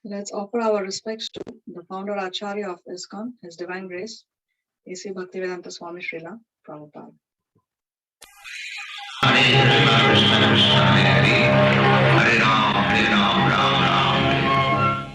Let's offer our respects to the founder Acharya of ISKCON, His Divine Grace, A.C. Bhaktivedanta Swami Srila Prabhupada. Hare Krishna, Krishna Krishna, Hare Hare, Hare Ram, Ram Ram, Hare.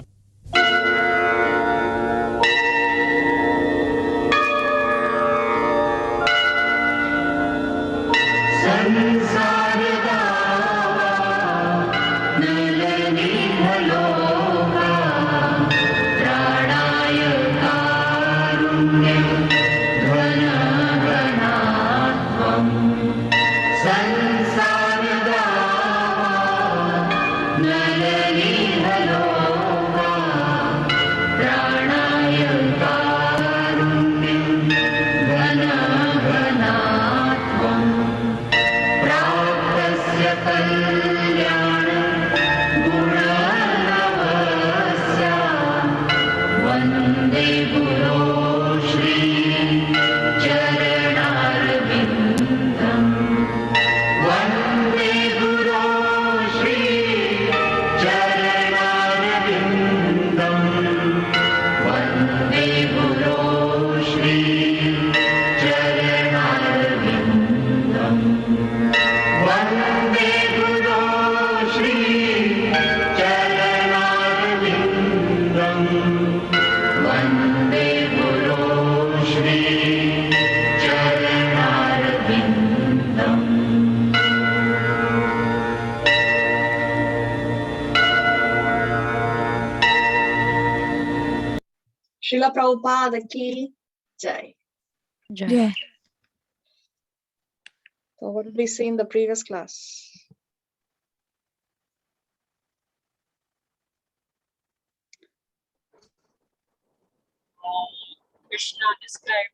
Srila Prabhupada ki Jai. Jai. So what did we see in the previous class? Krishna described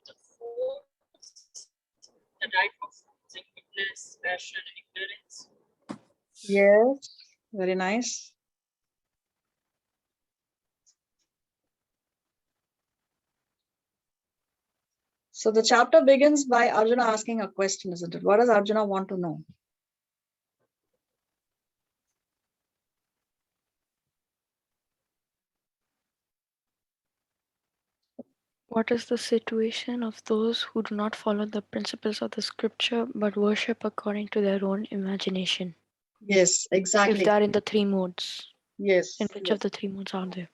the foods, the type of foods in goodness, passion, and ignorance. Yes, very nice. So the chapter begins by Arjuna asking a question, isn't it? What does Arjuna want to know? What is the situation of those who do not follow the principles of the scripture but worship according to their own imagination? Yes, exactly. If they are in the three modes. Yes. In which of the three modes are they?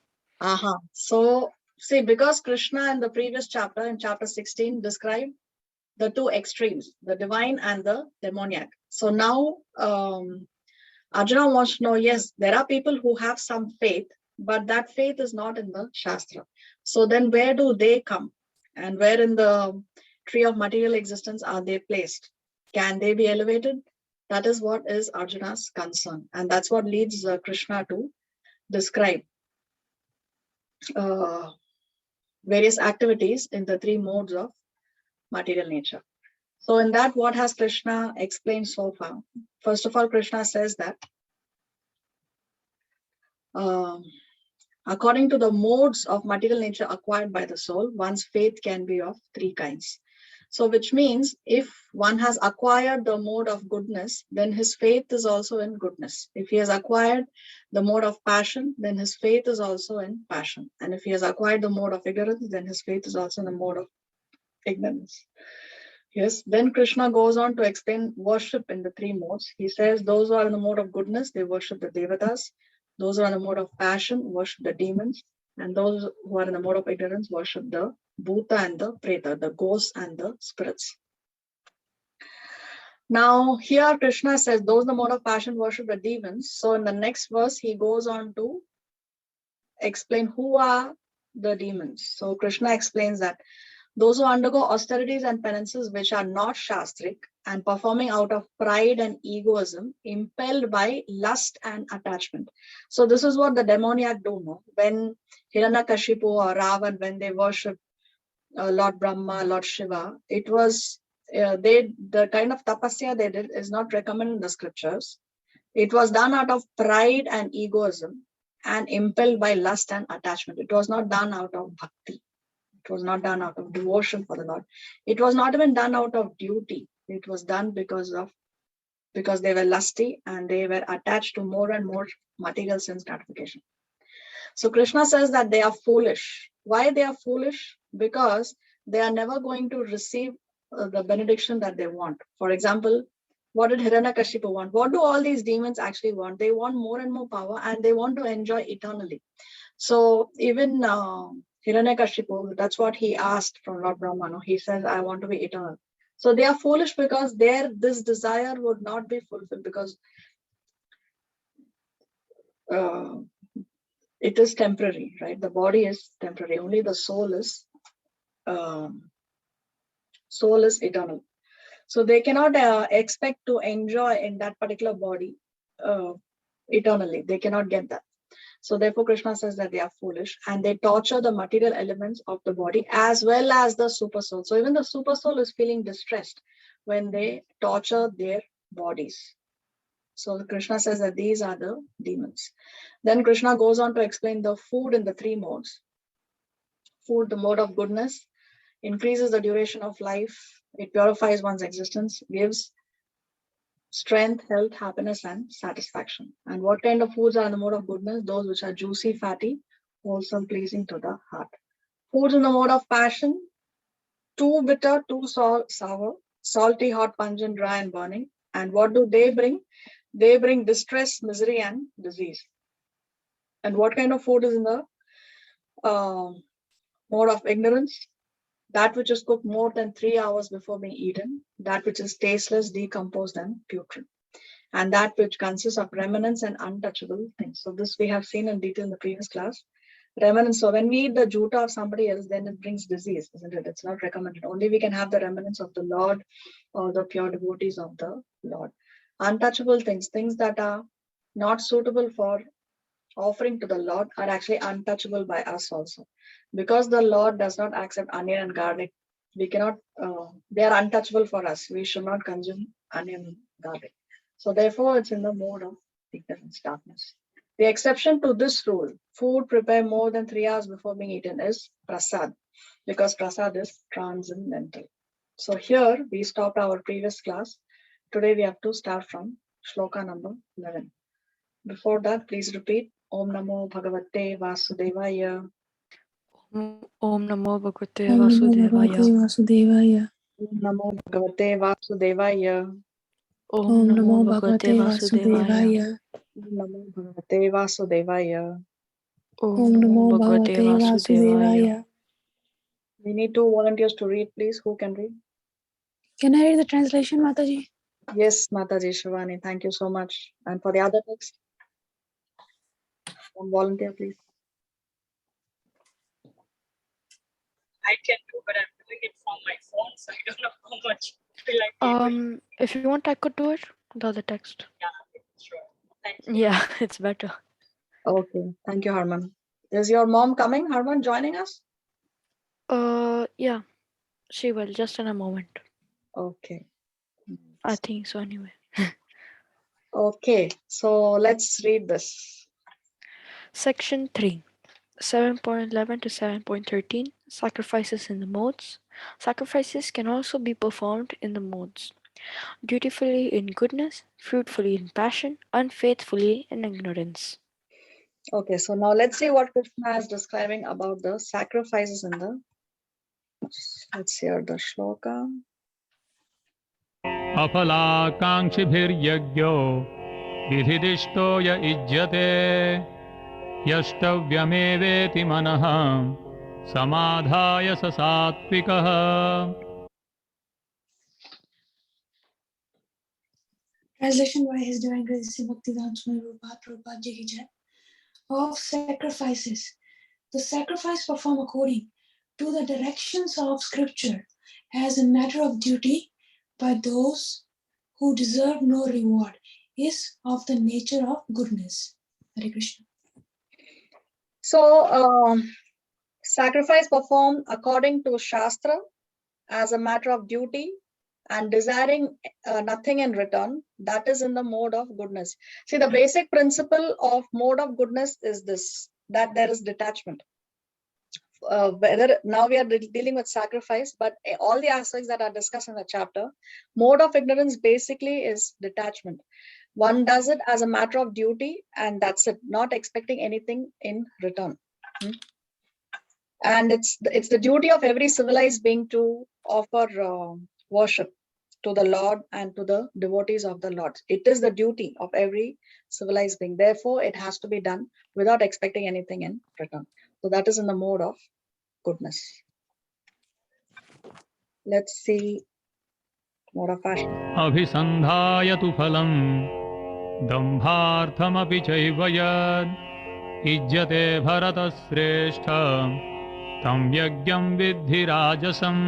So, see, because Krishna in the previous chapter, in chapter 16, described the two extremes, the divine and the demoniac. So now Arjuna wants to know, yes, there are people who have some faith, but that faith is not in the Shastra. So then where do they come? And where in the tree of material existence are they placed? Can they be elevated? That is what is Arjuna's concern. And that's what leads Krishna to describe various activities in the three modes of material nature. So in that, what has Krishna explained so far? First of all, Krishna says that according to the modes of material nature acquired by the soul, one's faith can be of three kinds. So which means if one has acquired the mode of goodness, then his faith is also in goodness. If he has acquired the mode of passion, then his faith is also in passion. And if he has acquired the mode of ignorance, then his faith is also in the mode of ignorance. Yes, then Krishna goes on to explain worship in the three modes. He says those who are in the mode of goodness, they worship the devatas. Those who are in the mode of passion worship the demons. And those who are in the mode of ignorance worship the bhuta and the preta, the ghosts and the spirits. Now here Krishna says those in the mode of passion worship the demons. So in the next verse, he goes on to explain who are the demons. So Krishna explains that those who undergo austerities and penances which are not shastric and performing out of pride and egoism, impelled by lust and attachment. So this is what the demoniac do. No? When Hiranyakashipu or Ravan, when they worship Lord Brahma, Lord Shiva, it was the kind of tapasya they did is not recommended in the scriptures. It was done out of pride and egoism and impelled by lust and attachment. It was not done out of bhakti. It was not done out of devotion for the Lord. It was not even done out of duty. It was done because of because they were lusty and they were attached to more and more material sense gratification. So Krishna says that they are foolish. Why they are foolish? Because they are never going to receive the benediction that they want. For example, what did Hiranyakashipu want? What do all these demons actually want? They want more and more power and they want to enjoy eternally. So even Hiranyakashipu, that's what he asked from Lord Brahma. He says, I want to be eternal. So they are foolish because this desire would not be fulfilled, because it is temporary, right? The body is temporary. Only the soul is eternal. So they cannot expect to enjoy in that particular body eternally. They cannot get that. So therefore, Krishna says that they are foolish and they torture the material elements of the body as well as the super soul. So even the super soul is feeling distressed when they torture their bodies. So Krishna says that these are the demons. Then Krishna goes on to explain the food in the three modes. Food, the mode of goodness, increases the duration of life. It purifies one's existence, gives strength, health, happiness, and satisfaction. And what kind of foods are in the mode of goodness? Those which are juicy, fatty, wholesome, pleasing to the heart. Foods in the mode of passion, too bitter, too sour, salty, hot, pungent, dry, and burning. And what do they bring? They bring distress, misery, and disease. And what kind of food is in the mode of ignorance? That which is cooked more than 3 hours before being eaten, that which is tasteless, decomposed, and putrid, and that which consists of remnants and untouchable things. So this we have seen in detail in the previous class. Remnants. So when we eat the juta of somebody else, then it brings disease, isn't it? It's not recommended. Only we can have the remnants of the Lord or the pure devotees of the Lord. Untouchable things, things that are not suitable for offering to the Lord, are actually untouchable by us also. Because the Lord does not accept onion and garlic, we cannot, they are untouchable for us. We should not consume onion and garlic. So therefore, it's in the mode of ignorance, darkness. The exception to this rule, food prepared more than 3 hours before being eaten, is prasad, because prasad is transcendental. So here we stopped our previous class. Today we have to start from shloka number 11. Before that, please repeat Om Namo Bhagavate Vasudevaya. Om Namo Bhagavate Om Namo Vasudevaya. Bhagavate Vasudevaya. Om Namo Bhagavate Vasudevaya. Om Namo Bhagavate Vasudevaya. Vasudevaya. Om Namo Bhagavate Vasudevaya. Om Om Namo Namo Bhagavate Bhagavate Vasudevaya. Vasudevaya. We need 2 volunteers to read, please. Who can read? Can I read the translation, Mataji? Yes, Mataji Shivani. Thank you so much. And for the other text, 1 volunteer, please. I can do, but I'm doing it from my phone, so I don't know how much will I be able. If you want, I could do it. The other text. Yeah, sure. Thank you. Yeah, it's better. Okay. Thank you, Harman. Is your mom coming, Harman, joining us? Yeah, she will, just in a moment. Okay. I think so anyway. Okay. So let's read this. Section 3. 7.11 to 7.13. Sacrifices in the modes. Sacrifices can also be performed in the modes. Dutifully in goodness, fruitfully in passion, unfaithfully in ignorance. Okay, so now let's see what Krishna is describing about the sacrifices in the. Let's hear the shloka. अफलाकाङ्क्षिभिर्यज्ञो विधिदिष्टो य इज्यते यष्टव्यमेवेति मनः समाधाय स सात्विकः. Translation by His Divine Grace Bhaktivedanta Swami Prabhupada Ji ki Jai. Of sacrifices. The sacrifice performed according to the directions of Scripture as a matter of duty by those who deserve no reward is of the nature of goodness. Hare Krishna. So, sacrifice performed according to Shastra as a matter of duty and desiring nothing in return, that is in the mode of goodness. See, the basic principle of mode of goodness is this, that there is detachment. whether now we are dealing with sacrifice, but all the aspects that are discussed in the chapter, mode of ignorance basically is detachment. One does it as a matter of duty, and that's it, not expecting anything in return. And it's the duty of every civilized being to offer worship to the Lord and to the devotees of the Lord. It is the duty of every civilized being. Therefore, it has to be done without expecting anything in return. So that is in the mode of goodness. Let's see mode of passion. अभिसन्धाय तु फलम् दम्भार्थमपि चैव यद् इज्यते भरतश्रेष्ठ तं यज्ञं विद्धि राजसम्.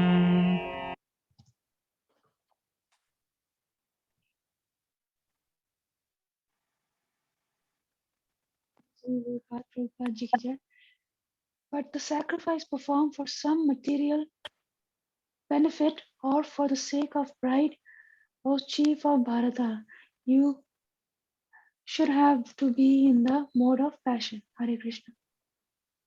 But the sacrifice performed for some material benefit or for the sake of pride, O chief of Bharata, you should have to be in the mode of passion. Hare Krishna.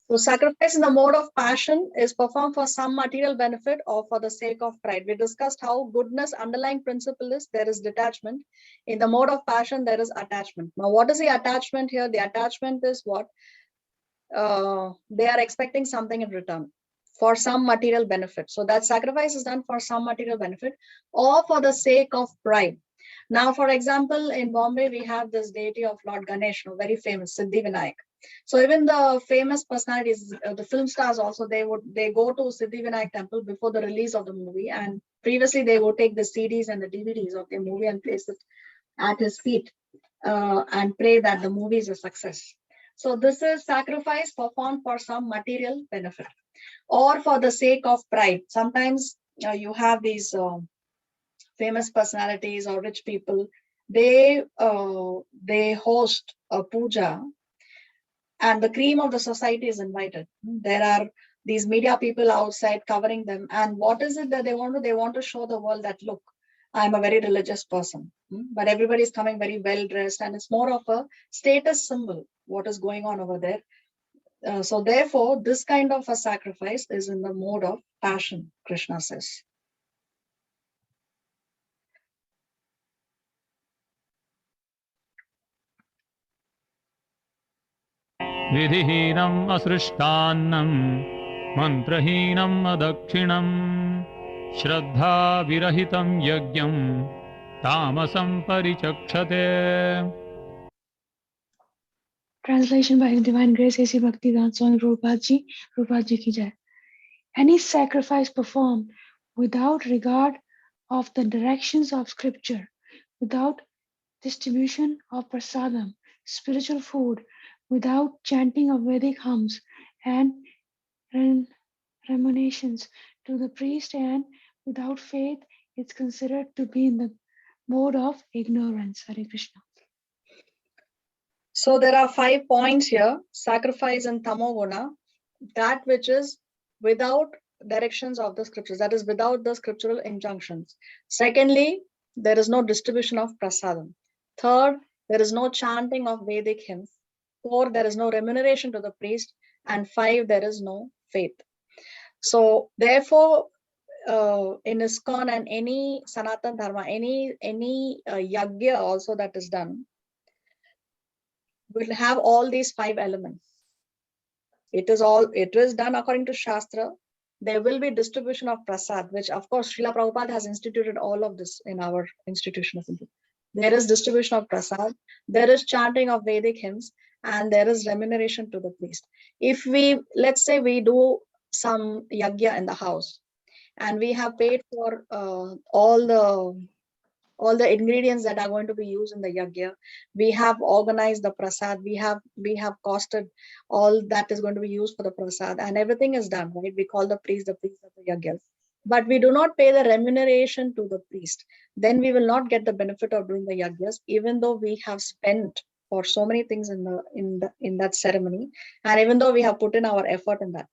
So sacrifice in the mode of passion is performed for some material benefit or for the sake of pride. We discussed how goodness underlying principle is there is detachment. In the mode of passion, there is attachment. Now, what is the attachment here? The attachment is what? They are expecting something in return for some material benefit. So that sacrifice is done for some material benefit or for the sake of pride. Now, for example, in Bombay, we have this deity of Lord Ganesh, very famous, Siddhivinayak. So even the famous personalities, the film stars also, they go to Siddhivinayak temple before the release of the movie. And previously they would take the CDs and the DVDs of the movie and place it at his feet and pray that the movie is a success. So this is sacrifice performed for some material benefit or for the sake of pride. Sometimes you have these famous personalities or rich people, they host a puja and the cream of the society is invited. There are these media people outside covering them. And what is it that they want to? They want to show the world that, look, I'm a very religious person, but everybody is coming very well dressed and it's more of a status symbol, what is going on over there. So therefore, this kind of a sacrifice is in the mode of passion, Krishna says. विधिहीनम् असृष्टान्नं मन्त्रहीनम् अदक्षिणम् श्रद्धाविरहितं यज्ञं तामसं परिचक्षते. Translation by His Divine Grace A.C. Bhaktivedanta Swami Prabhupada Ji ki jai. Any sacrifice performed without regard of the directions of scripture, without distribution of prasadam, spiritual food, without chanting of Vedic hymns and remunerations to the priest, and without faith, is considered to be in the mode of ignorance. Hare Krishna. So there are 5 points here. Sacrifice in tamoguna, that which is without directions of the scriptures, that is without the scriptural injunctions. Secondly, there is no distribution of prasadam. Third, there is no chanting of Vedic hymns. 4, there is no remuneration to the priest. And 5, there is no faith. So therefore, in ISKCON and any Sanatan Dharma, any yagya also that is done, will have all these 5 elements. It is done according to Shastra. There will be distribution of prasad, which of course Srila Prabhupada has instituted all of this in our institution. There is distribution of prasad, there is chanting of Vedic hymns, and there is remuneration to the priest. If let's say we do some yagya in the house, and we have paid for all the ingredients that are going to be used in the yagya, we have organized the prasad, we have costed all that is going to be used for the prasad, and everything is done, right? We call the priest of the yagya, but we do not pay the remuneration to the priest. Then we will not get the benefit of doing the yagyas, even though we have spent for so many things in that ceremony, and even though we have put in our effort in that.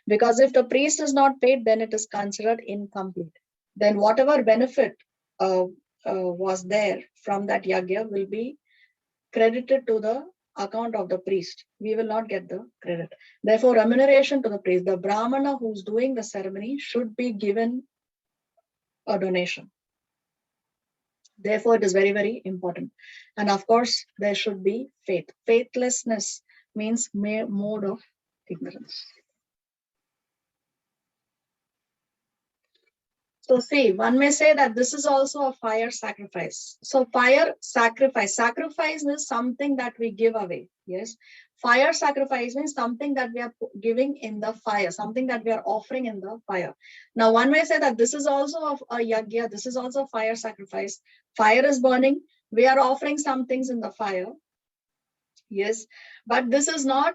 Because if the priest is not paid, then it is considered incomplete. Then whatever benefit was there from that yagya will be credited to the account of the priest, we will not get the credit. Therefore, remuneration to the priest, the Brahmana who's doing the ceremony should be given a donation. Therefore, it is very, very important. And of course, there should be faith. Faithlessness means mode of ignorance. So see, one may say that this is also a fire sacrifice. So fire sacrifice is something that we give away. Yes. Fire sacrifice means something that we are giving in the fire, something that we are offering in the fire. Now, one may say that this is also a yagya, this is also fire sacrifice. Fire is burning, we are offering some things in the fire. Yes, but this is not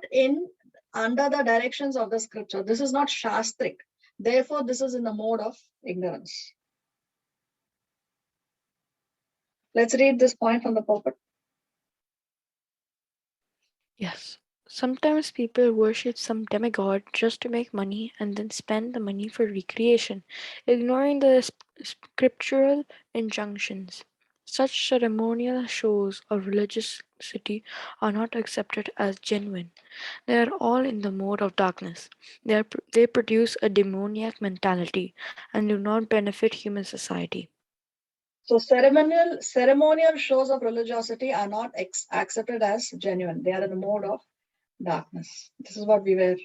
under the directions of the scripture. This is not shastric. Therefore, this is in the mode of ignorance. Let's read this point from the pulpit. Yes. Sometimes people worship some demigod just to make money and then spend the money for recreation, ignoring the scriptural injunctions. Such ceremonial shows of religiosity are not accepted as genuine. They are all in the mode of darkness. They produce a demoniac mentality and do not benefit human society. So ceremonial shows of religiosity are not accepted as genuine. They are in the mode of darkness. This is what we were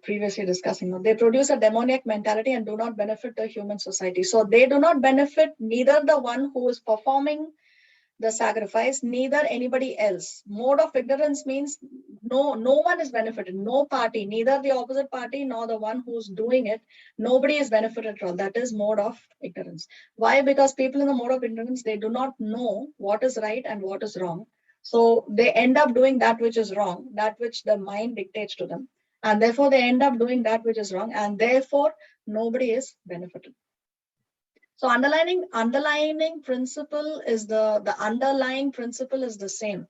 previously discussing. They produce a demoniac mentality and do not benefit the human society. So they do not benefit neither the one who is performing the sacrifice, neither anybody else. Mode of ignorance means no one is benefited, no party, neither the opposite party nor the one who's doing it. Nobody is benefited at all. That is mode of ignorance. Why? Because people in the mode of ignorance, they do not know what is right and what is wrong. So they end up doing that which is wrong, that which the mind dictates to them. And therefore they end up doing that which is wrong. And therefore nobody is benefited. So underlining principle is the underlying principle is the same.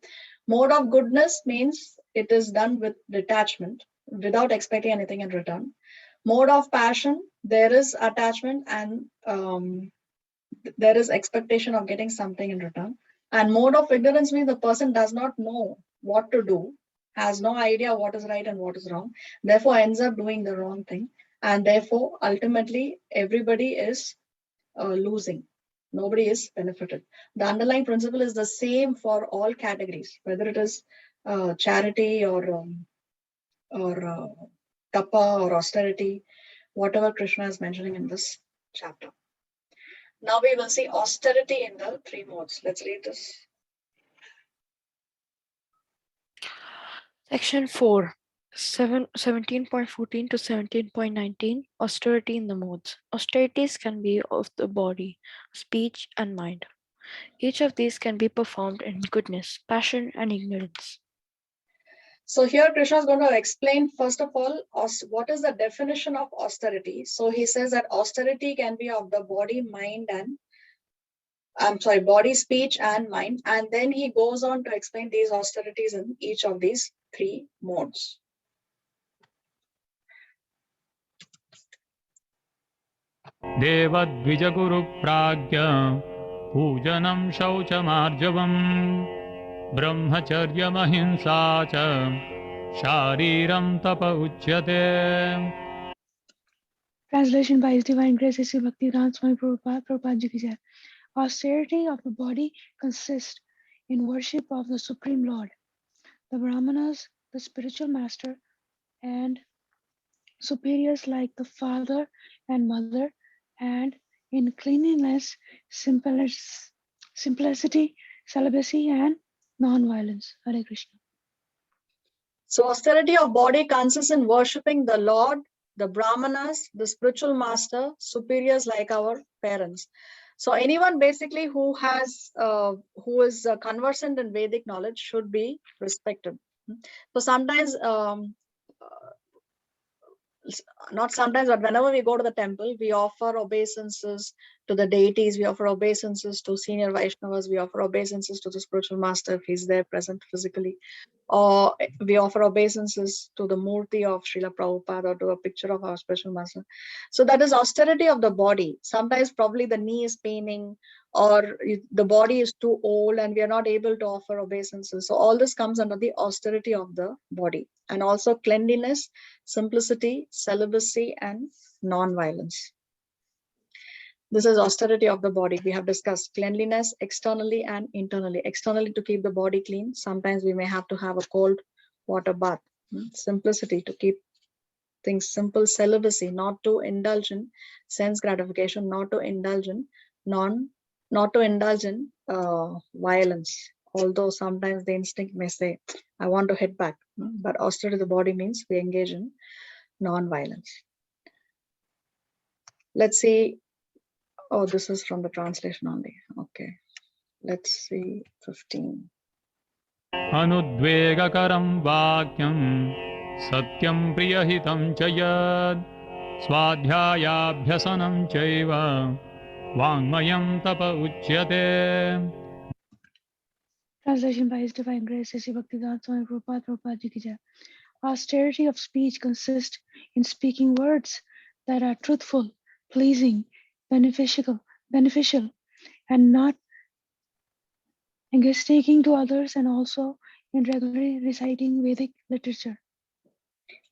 Mode of goodness means it is done with detachment without expecting anything in return. Mode of passion, there is attachment and there is expectation of getting something in return. And mode of ignorance means the person does not know what to do, has no idea what is right and what is wrong, therefore ends up doing the wrong thing. And therefore, ultimately, everybody is losing. Nobody is benefited. The underlying principle is the same for all categories, whether it is charity or tapa or austerity, whatever Krishna is mentioning in this chapter. Now we will see austerity in the three modes. Let's read this. Section 4. 17.14 to 17.19 Austerity in the modes. Austerities can be of the body, speech, and mind. Each of these can be performed in goodness, passion, and ignorance. So here Krishna is going to explain, first of all, what is the definition of austerity. So he says that austerity can be of the body, mind, and body, speech, and mind. And then he goes on to explain these austerities in each of these three modes. देवद्विजगुरु प्राज्ञ पूजनं शौचमार्जवम् ब्रह्मचर्यमहिंसा च शारीरं तप उच्यते. Translation by His Divine Grace Sri Bhaktivedanta Swami Prabhupada Ji ki Jai. Austerity of the body consists in worship of the Supreme Lord, the Brahmanas, the spiritual master, and superiors like the father and mother, and in cleanliness, simplicity, celibacy, and non-violence. Hare Krishna. So austerity of body consists in worshipping the Lord, the Brahmanas, the spiritual master, superiors like our parents. So anyone basically who is conversant in Vedic knowledge should be respected. So sometimes, not sometimes, but whenever we go to the temple, we offer obeisances to the deities, we offer obeisances to senior Vaishnavas, we offer obeisances to the spiritual master if he's there present physically, or we offer obeisances to the murti of Srila Prabhupada or to a picture of our spiritual master. So that is austerity of the body. Sometimes probably the knee is paining, or the body is too old and we are not able to offer obeisances. So all this comes under the austerity of the body. And also cleanliness, simplicity, celibacy, and non-violence. This is austerity of the body. We have discussed cleanliness externally and internally. Externally, to keep the body clean, sometimes we may have to have a cold water bath. Simplicity, to keep things simple. Celibacy, not to indulge in sense gratification, not to indulge in violence. Although sometimes the instinct may say, I want to hit back. But austerity of the body means we engage in non-violence. Let's see. Oh, this is from the translation only. Okay. Let's see 15. अनुद्वेगकरं वाक्यं सत्यं प्रियहितं च यद् स्वाध्यायाभ्यसनं चैव वाङ्मयं तप उच्यते. Translation by His Divine Grace, Sri Bhaktivedanta Swami Prabhupada, Prabhupada Ji ki Jai. Austerity of speech consists in speaking words that are truthful, pleasing, beneficial, and not taking to others, and also in regularly reciting Vedic literature.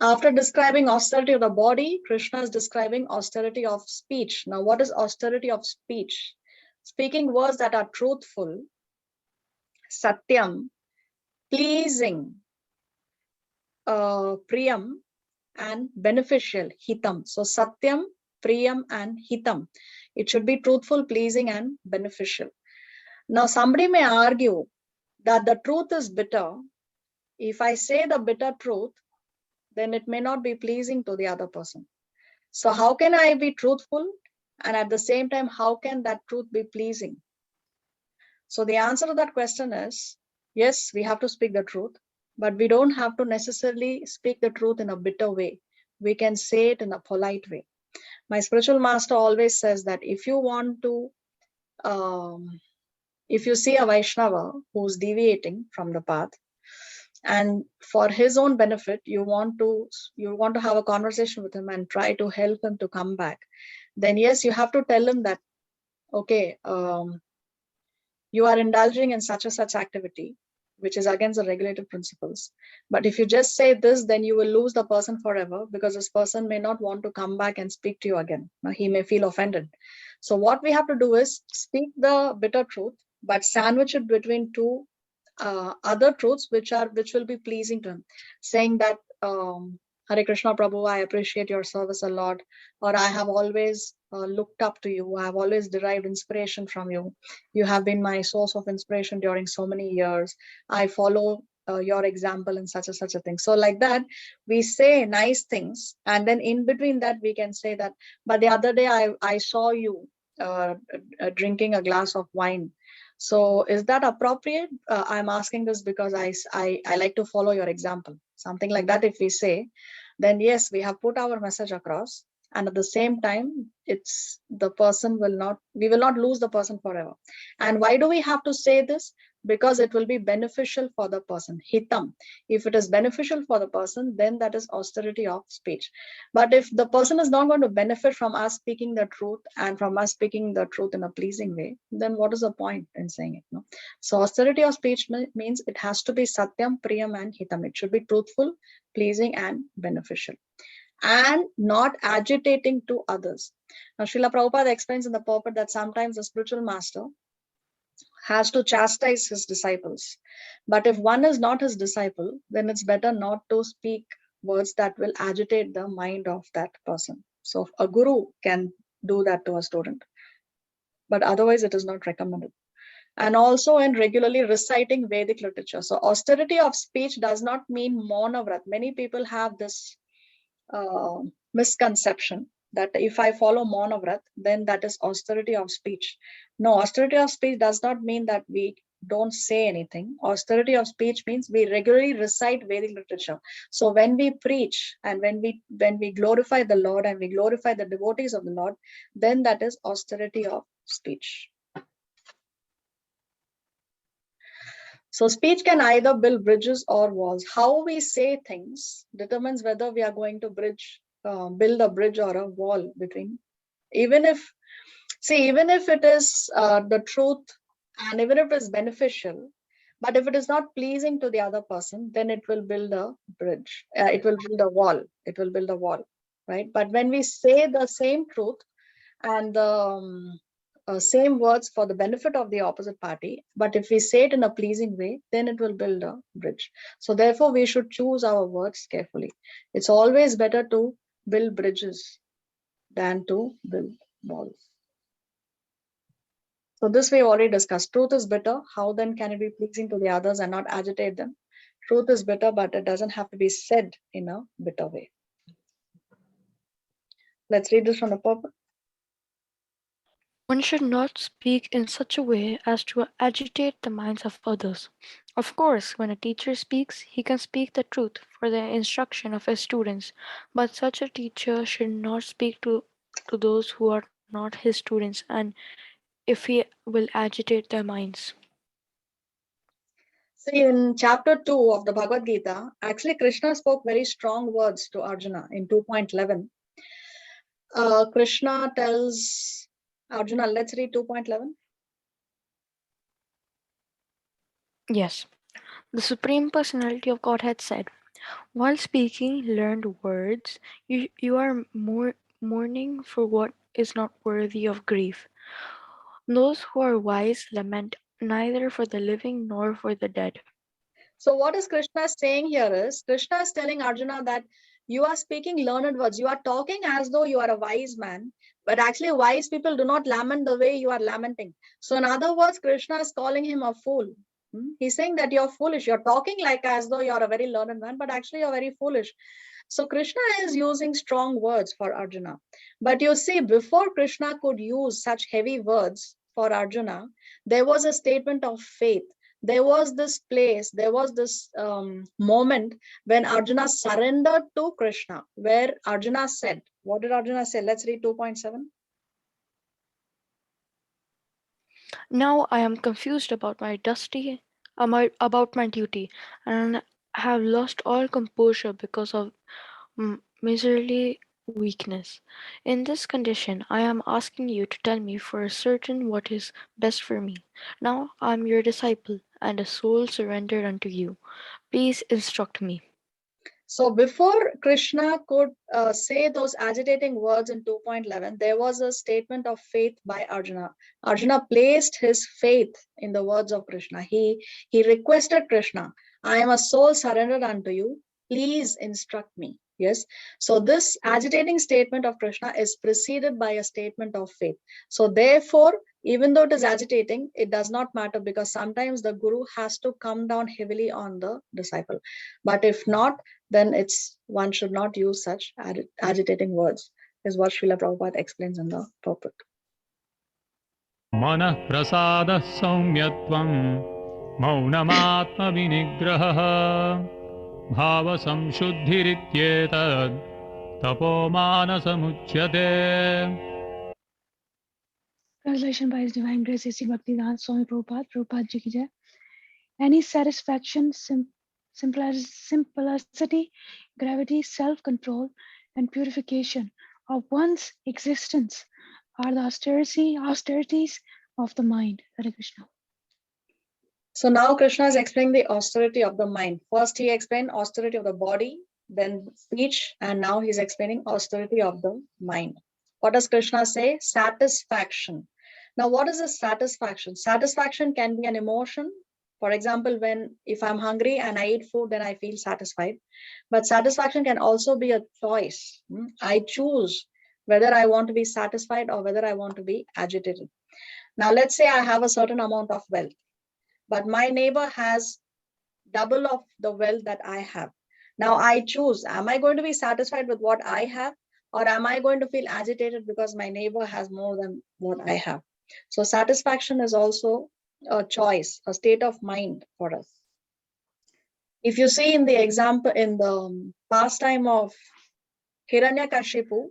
After describing austerity of the body, Krishna is describing austerity of speech. Now, what is austerity of speech? Speaking words that are truthful, satyam, pleasing, priyam, and beneficial, hitam. So satyam, priyam, and hitam. It should be truthful, pleasing, and beneficial. Now, somebody may argue that the truth is bitter. If I say the bitter truth, then it may not be pleasing to the other person. So how can I be truthful? And at the same time, how can that truth be pleasing? So the answer to that question is, yes, we have to speak the truth, but we don't have to necessarily speak the truth in a bitter way. We can say it in a polite way. My spiritual master always says that if you want to, if you see a Vaishnava who's deviating from the path, and for his own benefit, you want to have a conversation with him and try to help him to come back, then yes, you have to tell him that, okay, you are indulging in such activity, which is against the regulative principles. But if you just say this, then you will lose the person forever, because this person may not want to come back and speak to you again. Now, he may feel offended. So what we have to do is speak the bitter truth, but sandwich it between two other truths which will be pleasing to him, saying that Hare Krishna Prabhu, I appreciate your service a lot, or I have always looked up to you, I have always derived inspiration from you, you have been my source of inspiration during so many years, I follow your example in such a thing. So like that, we say nice things, and then in between that we can say that, but the other day I saw you drinking a glass of wine. So is that appropriate? I'm asking this because I like to follow your example. Something like that, if we say, then yes, we have put our message across. And at the same time, we will not lose the person forever. And why do we have to say this? Because it will be beneficial for the person. Hitam. If it is beneficial for the person, then that is austerity of speech. But if the person is not going to benefit from us speaking the truth and from us speaking the truth in a pleasing way, then what is the point in saying it? No? So austerity of speech means it has to be satyam, priyam, and hitam. It should be truthful, pleasing, and beneficial, and not agitating to others. Now, Srila Prabhupada explains in the purport that sometimes the spiritual master has to chastise his disciples. But if one is not his disciple, then it's better not to speak words that will agitate the mind of that person. So a guru can do that to a student, but otherwise it is not recommended. And also in regularly reciting Vedic literature. So austerity of speech does not mean Maunavrat. Many people have this misconception that if I follow Maunavrat, then that is austerity of speech. No, austerity of speech does not mean that we don't say anything. Austerity of speech means we regularly recite Vedic literature. So when we preach and when we glorify the Lord and we glorify the devotees of the Lord, then that is austerity of speech. So speech can either build bridges or walls. How we say things determines whether we are going to build a bridge or a wall between. Even if See, even if it is the truth and even if it is beneficial, but if it is not pleasing to the other person, then it will build a bridge. It will build a wall. It will build a wall, right? But when we say the same truth and the same words for the benefit of the opposite party, but if we say it in a pleasing way, then it will build a bridge. So therefore, we should choose our words carefully. It's always better to build bridges than to build walls. So this we already discussed. Truth is bitter. How then can it be pleasing to the others and not agitate them? Truth is bitter, but it doesn't have to be said in a bitter way. Let's read this from the purport. One should not speak in such a way as to agitate the minds of others. Of course, when a teacher speaks, he can speak the truth for the instruction of his students, but such a teacher should not speak to those who are not his students, and if he will agitate their minds. See, in chapter 2 of the Bhagavad Gita, actually Krishna spoke very strong words to Arjuna in 2.11. Krishna tells Arjuna, let's read 2.11. Yes, the Supreme Personality of Godhead said, while speaking learned words, you are mourning for what is not worthy of grief. Those who are wise lament neither for the living nor for the dead. So what is Krishna saying here is, Krishna is telling Arjuna that you are speaking learned words. You are talking as though you are a wise man, but actually wise people do not lament the way you are lamenting. So in other words, Krishna is calling him a fool. He's saying that you're foolish. You're talking like as though you're a very learned man, but actually you're very foolish. So Krishna is using strong words for Arjuna. But you see, before Krishna could use such heavy words for Arjuna, there was a statement of faith. There was this place, there was this moment when Arjuna surrendered to Krishna, where Arjuna said, what did Arjuna say? Let's read 2.7. Now I am confused about about my duty, and have lost all composure because of miserly weakness. In this condition, I am asking you to tell me for certain what is best for me. Now I am your disciple, and a soul surrendered unto you. Please instruct me. So before Krishna could say those agitating words in 2.11, there was a statement of faith by Arjuna. Arjuna placed his faith in the words of Krishna. He requested Krishna, I am a soul surrendered unto you. Please instruct me. Yes. So this agitating statement of Krishna is preceded by a statement of faith. So therefore, even though it is agitating, it does not matter because sometimes the guru has to come down heavily on the disciple. But if not, then one should not use such agitating words, is what Srila Prabhupada explains in the purport. मनः प्रसादः सौम्यत्वं मौनमात्म विनिग्रहः भावसंशुद्धिरित्येतद् तपोमानसमुच्यते. Translation by His Divine Grace A.C. Bhaktivedanta Swami Prabhupada, Prabhupada Ji ki jai. Any satisfaction, simplicity, gravity, self-control, and purification of one's existence are the austerities of the mind. Hare Krishna. So now Krishna is explaining the austerity of the mind. First he explained austerity of the body, then speech, and now he's explaining austerity of the mind. What does Krishna say? Satisfaction. Now what is a satisfaction? Satisfaction can be an emotion. For example, if I'm hungry and I eat food, then I feel satisfied. But satisfaction can also be a choice. I choose whether I want to be satisfied or whether I want to be agitated. Now let's say I have a certain amount of wealth, but my neighbor has double of the wealth that I have. Now I choose, am I going to be satisfied with what I have, or am I going to feel agitated because my neighbor has more than what I have? So satisfaction is also a choice, a state of mind for us. If you see in the example, in the pastime of Hiranyakashipu,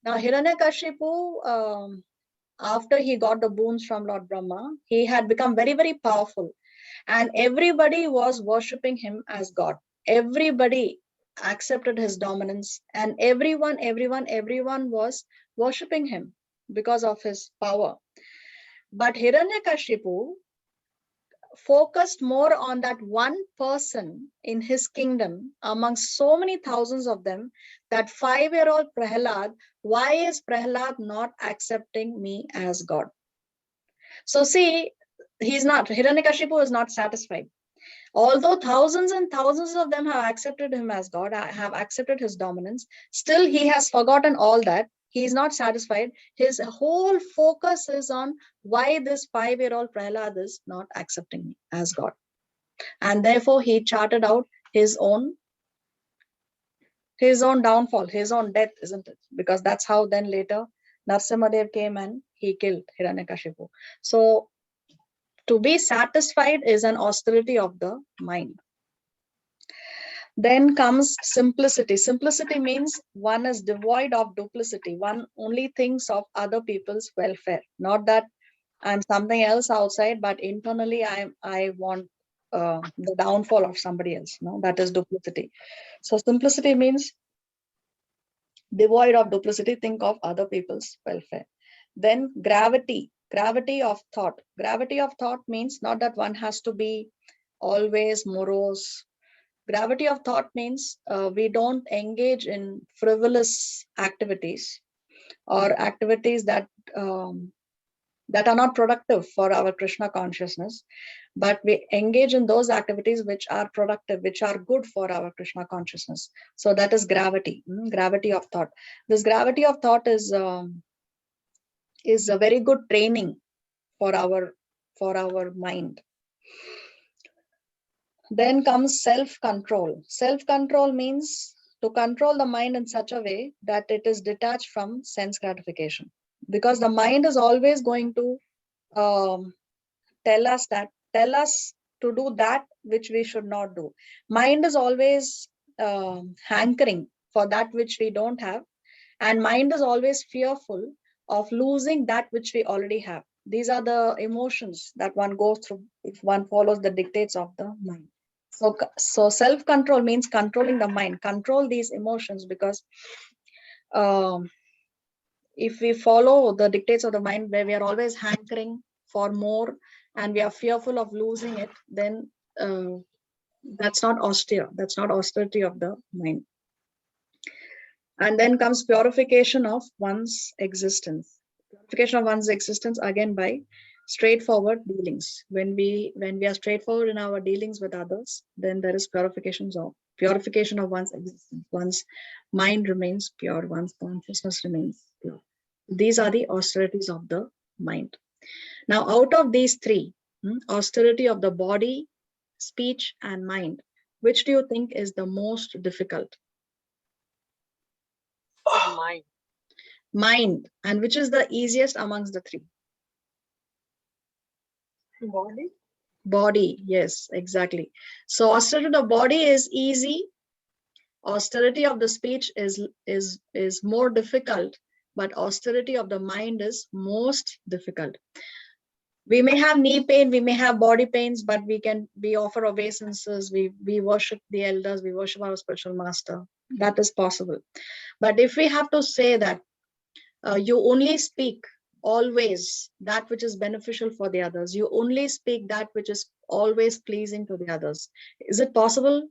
now Hiranyakashipu, after he got the boons from Lord Brahma, he had become very, very powerful. And everybody was worshipping him as God. Everybody accepted his dominance, and everyone was worshipping him. because of his power. But Hiranyakashipu focused more on that one person in his kingdom amongst so many thousands of them, that 5-year-old Prahlad. Why is Prahlad not accepting me as God? So see, Hiranyakashipu is not satisfied. Although thousands and thousands of them have accepted him as God, have accepted his dominance, still he has forgotten all that. He is not satisfied. His whole focus is on why this 5-year-old Prahlad is not accepting me as God. And therefore he charted out his own downfall, his own death, isn't it? Because that's how then later Narsimhadev came and he killed Hiranyakashipu. So to be satisfied is an austerity of the mind. Then comes simplicity. Simplicity means one is devoid of duplicity. One only thinks of other people's welfare, not that I'm something else outside, but internally I want the downfall of somebody else. No, that is duplicity. So simplicity means devoid of duplicity, think of other people's welfare. Then gravity of thought. Gravity of thought means not that one has to be always morose. Gravity of thought means we don't engage in frivolous activities or activities that that are not productive for our Krishna consciousness, but we engage in those activities which are productive, which are good for our Krishna consciousness. So that is gravity, gravity of thought. This gravity of thought is a very good training for our mind. Then comes self-control. Self-control means to control the mind in such a way that it is detached from sense gratification. Because the mind is always going to tell us to do that which we should not do. Mind is always hankering for that which we don't have, and mind is always fearful of losing that which we already have. These are the emotions that one goes through if one follows the dictates of the mind. So self-control means controlling the mind, control these emotions, because if we follow the dictates of the mind where we are always hankering for more and we are fearful of losing it, then that's not austere. That's not austerity of the mind. And then comes purification of one's existence. Purification of one's existence again by straightforward dealings. When we are straightforward in our dealings with others, then there is purification of one's existence. One's mind remains pure. One's consciousness remains pure. These are the austerities of the mind. Now, out of these three, austerity of the body, speech, and mind, which do you think is the most difficult? Mind. Mind. And which is the easiest amongst the three? Body. Body. Yes, exactly. So austerity of the body is easy. Austerity of the speech is more difficult, but austerity of the mind is most difficult. We may have knee pain, we may have body pains, but we offer obeisances, we worship the elders, we worship our spiritual master. That is possible. But if we have to say that you only speak always that which is beneficial for the others, you only speak that which is always pleasing to the others, is it possible?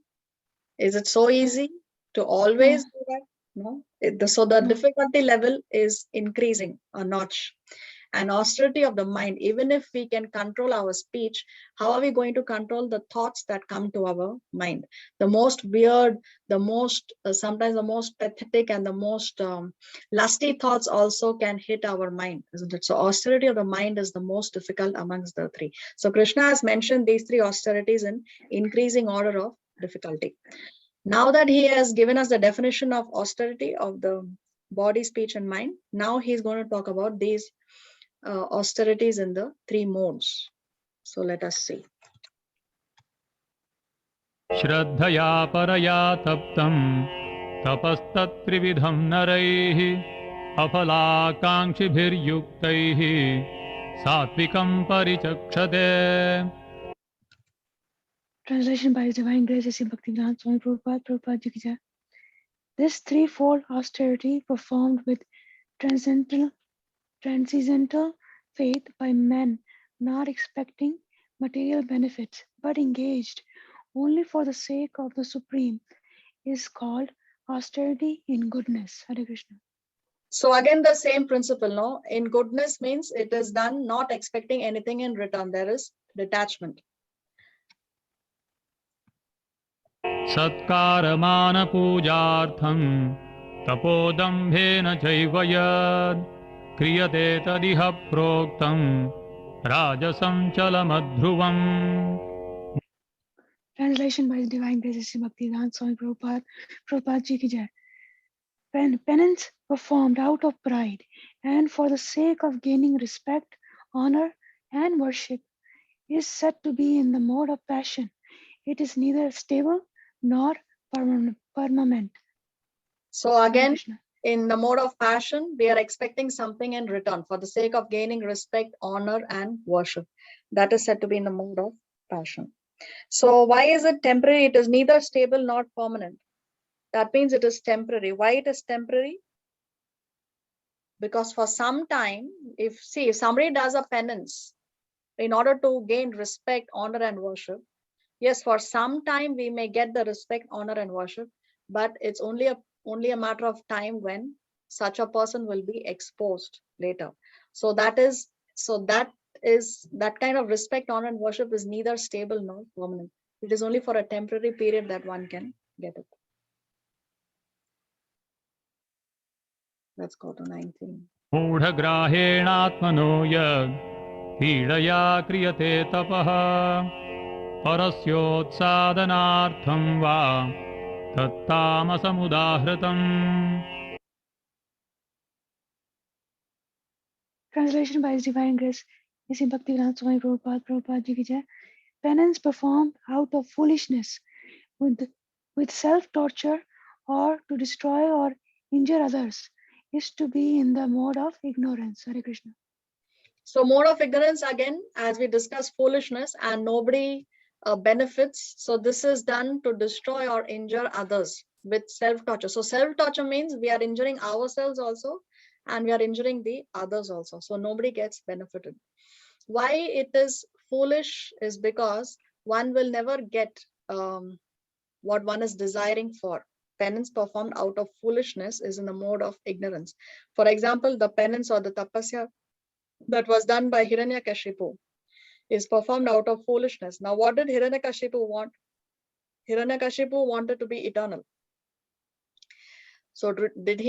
Is it so easy to always do that? No. So the difficulty level is increasing a notch. And austerity of the mind, even if we can control our speech, how are we going to control the thoughts that come to our mind? The most weird, the most sometimes the most pathetic and the most lusty thoughts also can hit our mind, isn't it? So austerity of the mind is the most difficult amongst the three. So Krishna has mentioned these three austerities in increasing order of difficulty. Now that he has given us the definition of austerity of the body, speech, and mind, now he's going to talk about these austerities in the three modes. So let us see. Shraddhaya paraya taptam tapasthatrividham naraihi afalakankshibhir yuktaihi satvikam parichakshate. Translation by His Divine Grace A.C. Bhaktivedanta Swami Prabhupada, Prabhupada Ji ki Jai. This threefold austerity performed with transcendental Transcendental faith by men not expecting material benefits but engaged only for the sake of the Supreme is called austerity in goodness. Hare Krishna. So again, the same principle, no? In goodness means it is done not expecting anything in return. There is detachment. सत्कारमानपूजार्थं तपोदम्भेन चैव यद् क्रियते तदिह प्रोक्तं राजसं चलमध्रुवम्. Translation by His Divine Grace Sri Bhaktivedanta Swami Prabhupada, Prabhupada Ji ki Jai. Penance performed out of pride and for the sake of gaining respect, honor, and worship is said to be in the mode of passion. It is neither stable nor permanent. So Hare again, Krishna. in the mode of passion, we are expecting something in return for the sake of gaining respect, honor, and worship. That is said to be in the mode of passion. So why is it temporary? It is neither stable nor permanent. That means it is temporary. Why it is temporary? Because for some time, if somebody does a penance in order to gain respect, honor, and worship, yes, for some time we may get the respect, honor, and worship, but it's only a matter of time when such a person will be exposed later. So that kind of respect, honor, and worship is neither stable nor permanent. It is only for a temporary period that one can get it. Let's go to 19. मूढग्राहेणात्मनो यद् पीडया क्रियते तपः परस्योत्सादनार्थं वा तत्तामसमुदाहृतम्. Translation by His Divine Grace Sri Bhaktivedanta Swami Prabhupada, Prabhupada Ji ki Jai. Penance performed out of foolishness with self-torture or to destroy or injure others is to be in the mode of ignorance. Hare Krishna. So mode of ignorance, again, as we discussed, foolishness, and nobody benefits. So this is done to destroy or injure others with self-torture. So self-torture means we are injuring ourselves also, and we are injuring the others also. So nobody gets benefited. Why it is foolish is because one will never get what one is desiring for. Penance performed out of foolishness is in the mode of ignorance. For example, the penance or the tapasya that was done by Hiranyakashipu is performed out of foolishness. Now, what did Hiranyakashipu want? Hiranyakashipu wanted to be eternal. So did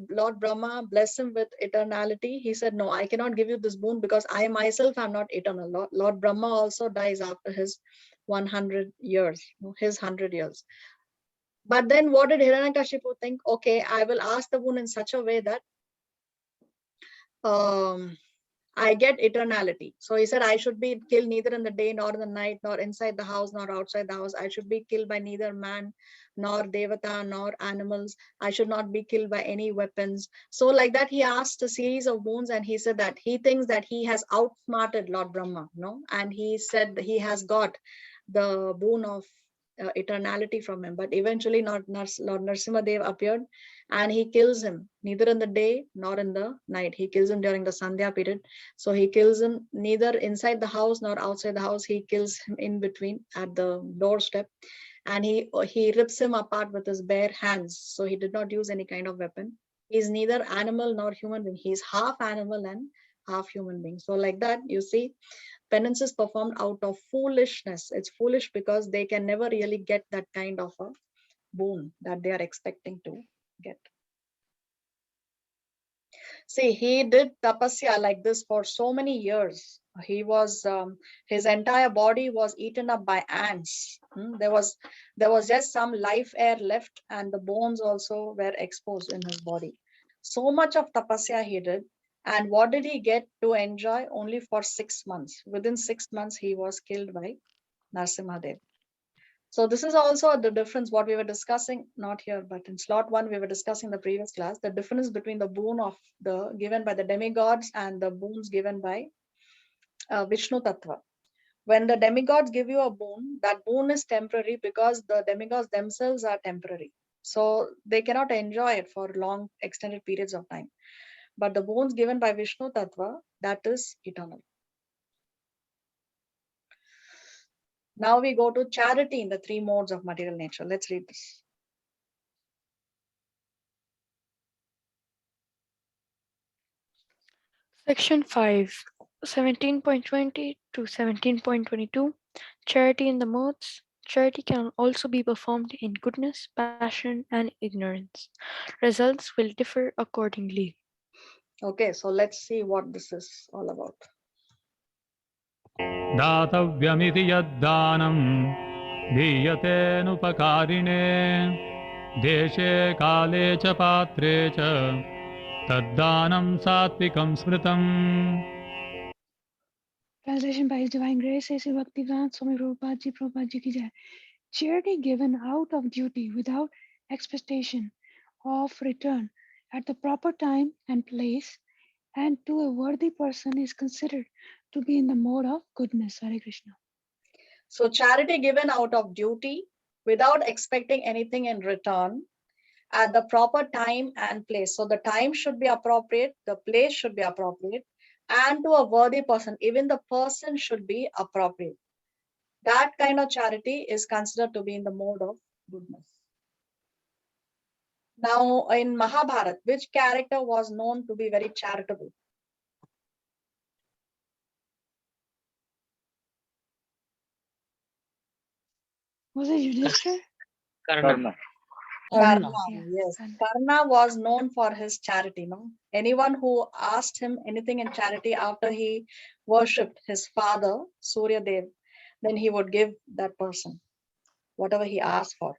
Lord Brahma bless him with eternality? He said, no, I cannot give you this boon because I myself am not eternal. Lord Brahma also dies after his 100 years, his 100 years. But then what did Hiranyakashipu think? Okay, I will ask the boon in such a way that I get eternality. So he said, I should be killed neither in the day nor in the night, nor inside the house, nor outside the house. I should be killed by neither man, nor devata, nor animals. I should not be killed by any weapons. So like that, he asked a series of boons, and he said that he thinks that he has outsmarted Lord Brahma, and he said that he has got the boon of eternality from him. But eventually Lord Narasimhadev appeared and he kills him neither in the day nor in the night. He kills him during the Sandhya period. So he kills him neither inside the house nor outside the house. He kills him in between at the doorstep, and he rips him apart with his bare hands. So he did not use any kind of weapon. He's neither animal nor human being. He's half animal and half human being. So like that, you see, penance is performed out of foolishness. It's foolish because they can never really get that kind of a boon that they are expecting to get. See, he did tapasya like this for so many years. He was his entire body was eaten up by ants. There was just some life air left, and the bones also were exposed in his body. So much of tapasya he did, and what did he get to enjoy? Only for 6 months. Within 6 months, he was killed by Narasimhadev. So this is also the difference what we were discussing, not here, but in slot 1, we were discussing the previous class, the difference between the boon of the given by the demigods and the boons given by Vishnu Tattva. When the demigods give you a boon, that boon is temporary because the demigods themselves are temporary. So they cannot enjoy it for long extended periods of time. But the boons given by Vishnu Tattva, that is eternal. Now we go to charity in the three modes of material nature. Let's read this. Section 5, 17.20 to 17.22. Charity in the modes. Charity can also be performed in goodness, passion, and ignorance. Results will differ accordingly. Okay, so let's see what this is all about. दातव्यमिति यद्दानं दीयतेनुपकारिणे देशे काले च पात्रे च तद्दानं सात्विकं स्मृतम्. Translation by His Divine Grace, A.C. Bhaktivedanta Swami Prabhupada Ji ki jai. Charity given out of duty without expectation of return at the proper time and place and to a worthy person is considered to be in the mode of goodness. Hare Krishna. So charity given out of duty without expecting anything in return at the proper time and place. So the time should be appropriate, the place should be appropriate, and to a worthy person, even the person should be appropriate. That kind of charity is considered to be in the mode of goodness. Now, in Mahabharata, which character was known to be very charitable? Was it Yudhishthir? Karna. Karna, Yeah, yes. Karna. Karna was known for his charity. No, anyone who asked him anything in charity after he worshipped his father, Surya Dev, then he would give that person whatever he asked for.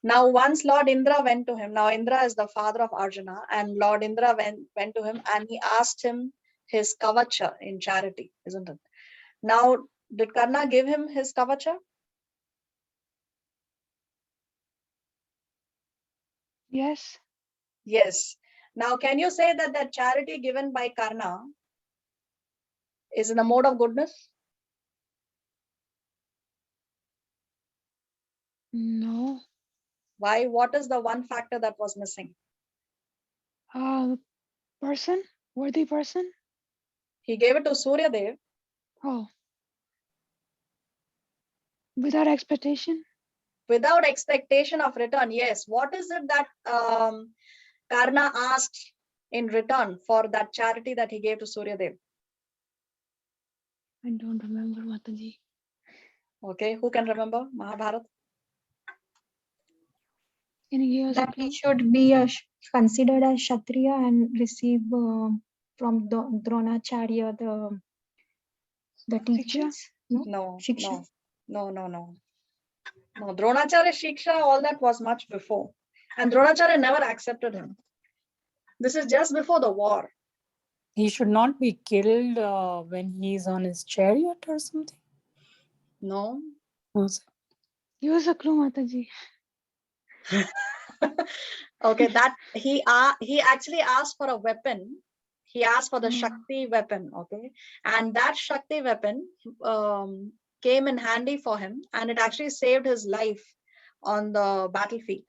Now, once Lord Indra went to him, now Indra is the father of Arjuna, and Lord Indra went to him and he asked him his kavacha in charity, isn't it? Now, did Karna give him his kavacha? Yes. Yes. Now, can you say that the charity given by Karna is in the mode of goodness? No. Why? What is the one factor that was missing? Person? Worthy person? He gave it to Surya Dev Oh. Without expectation? without expectation of return. Yes. What is it that Karna asked in return for that charity that he gave to Surya Dev? I don't remember, Mataji. Okay, who can remember Mahabharata? Can you give us a That clue? he should be considered as Kshatriya and receive from Dronacharya the teachings. No, No, Shiksha. no. Dronacharya Shiksha, all that was much before. And Dronacharya never accepted him. This is just before the war. He should not be killed when he is on his chariot or something. No. No, Give us a clue, Mataji. Okay, that he actually asked for a weapon. He asked for the Oh. Shakti weapon, okay? And that Shakti weapon came in handy for him, and it actually saved his life on the battlefield.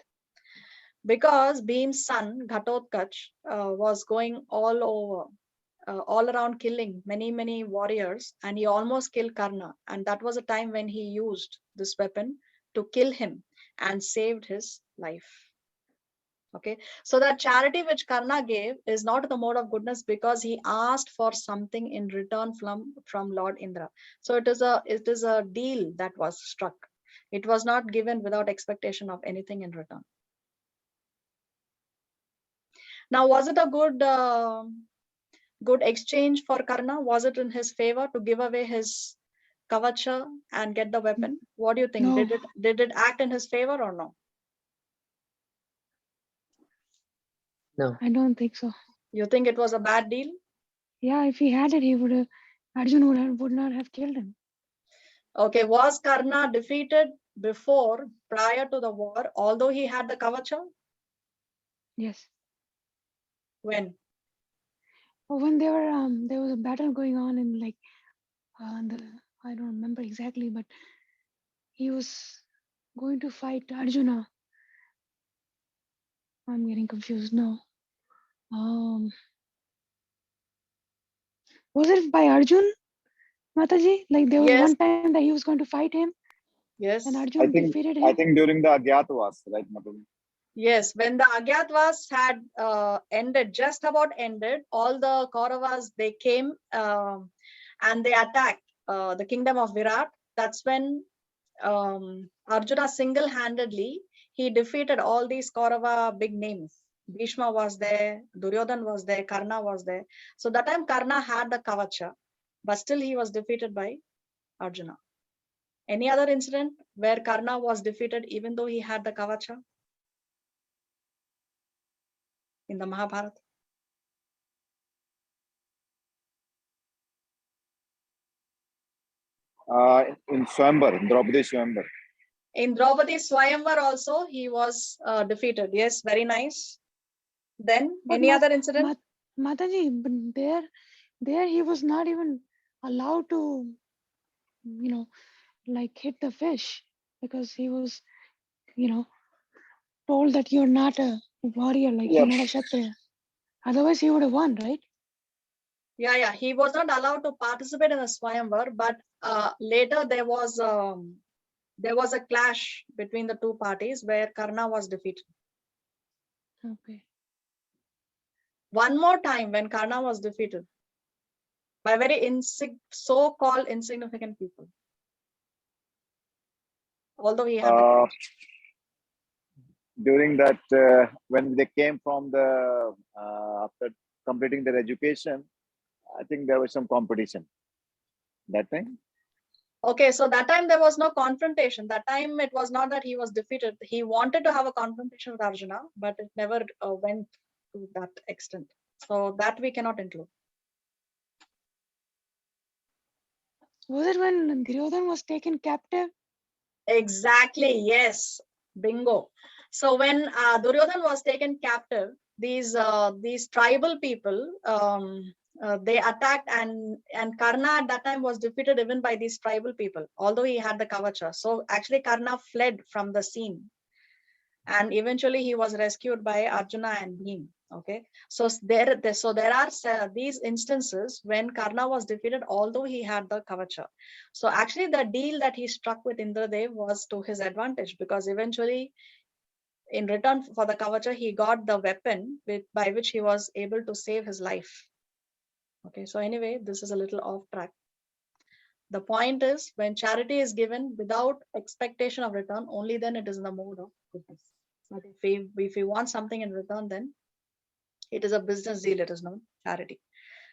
Because Bhim's son, Ghatotkach, was going all around killing many warriors, and he almost killed Karna. And that was a time when he used this weapon to kill him and saved his life. Okay, so that charity which Karna gave is not the mode of goodness because he asked for something in return from Lord Indra. So it is a deal that was struck. It was not given without expectation of anything in return. Now, was it a good exchange for Karna? Was it in his favor to give away his kavacha and get the weapon? What do you think? No. Did it act in his favor or no? No. I don't think so. You think it was a bad deal? Yeah, if he had it, he would have. Arjun would not have killed him. Okay, was Karna defeated before, prior to the war, although he had the kavacha? Yes. When? When there was a battle going on in like I don't remember exactly, but he was going to fight Arjuna. I'm getting confused now. Was it by Arjun, Mataji? Like there was Yes. one time that he was going to fight him Yes. and I Arjun think defeated I him. think during the Agyatavas, right, Mataji? Yes, when the Agyatavas had ended, just about ended, all the Kauravas, they came and they attacked the kingdom of Virat. That's when Arjuna single-handedly, he defeated all these Kaurava big names. Bhishma was there, Duryodhan was there, Karna was there. So that time Karna had the Kavacha, but still he was defeated by Arjuna. Any other incident where Karna was defeated even though he had the Kavacha in the Mahabharata? In Swayamvar, in Draupadi Swayamvar. In Draupadi Swayamvar also, he was defeated. Yes, very nice. Then, But any other incident? Mataji, but there he was not even allowed to, like hit the fish because he was, told that you're not a warrior, like you're Yep. not a Kshatriya. Otherwise, he would have won, right? Yeah. He was not allowed to participate in the Swayamvar, but later there was a clash between the two parties where Karna was defeated. Okay. One more time when Karna was defeated by very so-called insignificant people. Although he had the During that, when they came from the after completing their education, I think there was some competition that time. Okay, so that time there was no confrontation. That time it was not that he was defeated. He wanted to have a confrontation with Arjuna, but it never went to that extent. So that we cannot include. Was it when Duryodhan was taken captive? Exactly, yes. Bingo. So when Duryodhan was taken captive, these tribal people, they attacked and Karna at that time was defeated even by these tribal people, although he had the Kavacha. So actually Karna fled from the scene and eventually he was rescued by Arjuna and Bhim. Okay, so there are these instances when Karna was defeated, although he had the Kavacha. So actually, the deal that he struck with Indradev was to his advantage because eventually, in return for the Kavacha, he got the weapon by which he was able to save his life. Okay, so anyway, this is a little off track. The point is, when charity is given without expectation of return, only then it is in the mode of goodness. But if we want something in return, then it is a business deal. It is not charity.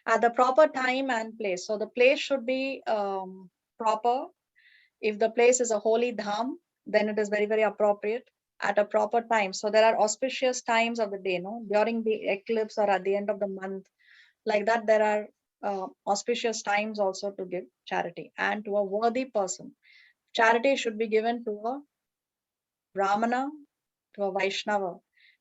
At the proper time and place. So the place should be proper. If the place is a holy dham, then it is very, very appropriate at a proper time. So there are auspicious times of the day, no? During the eclipse or at the end of the month, like that, there are auspicious times also to give charity and to a worthy person. Charity should be given to a Brahmana, to a Vaishnava.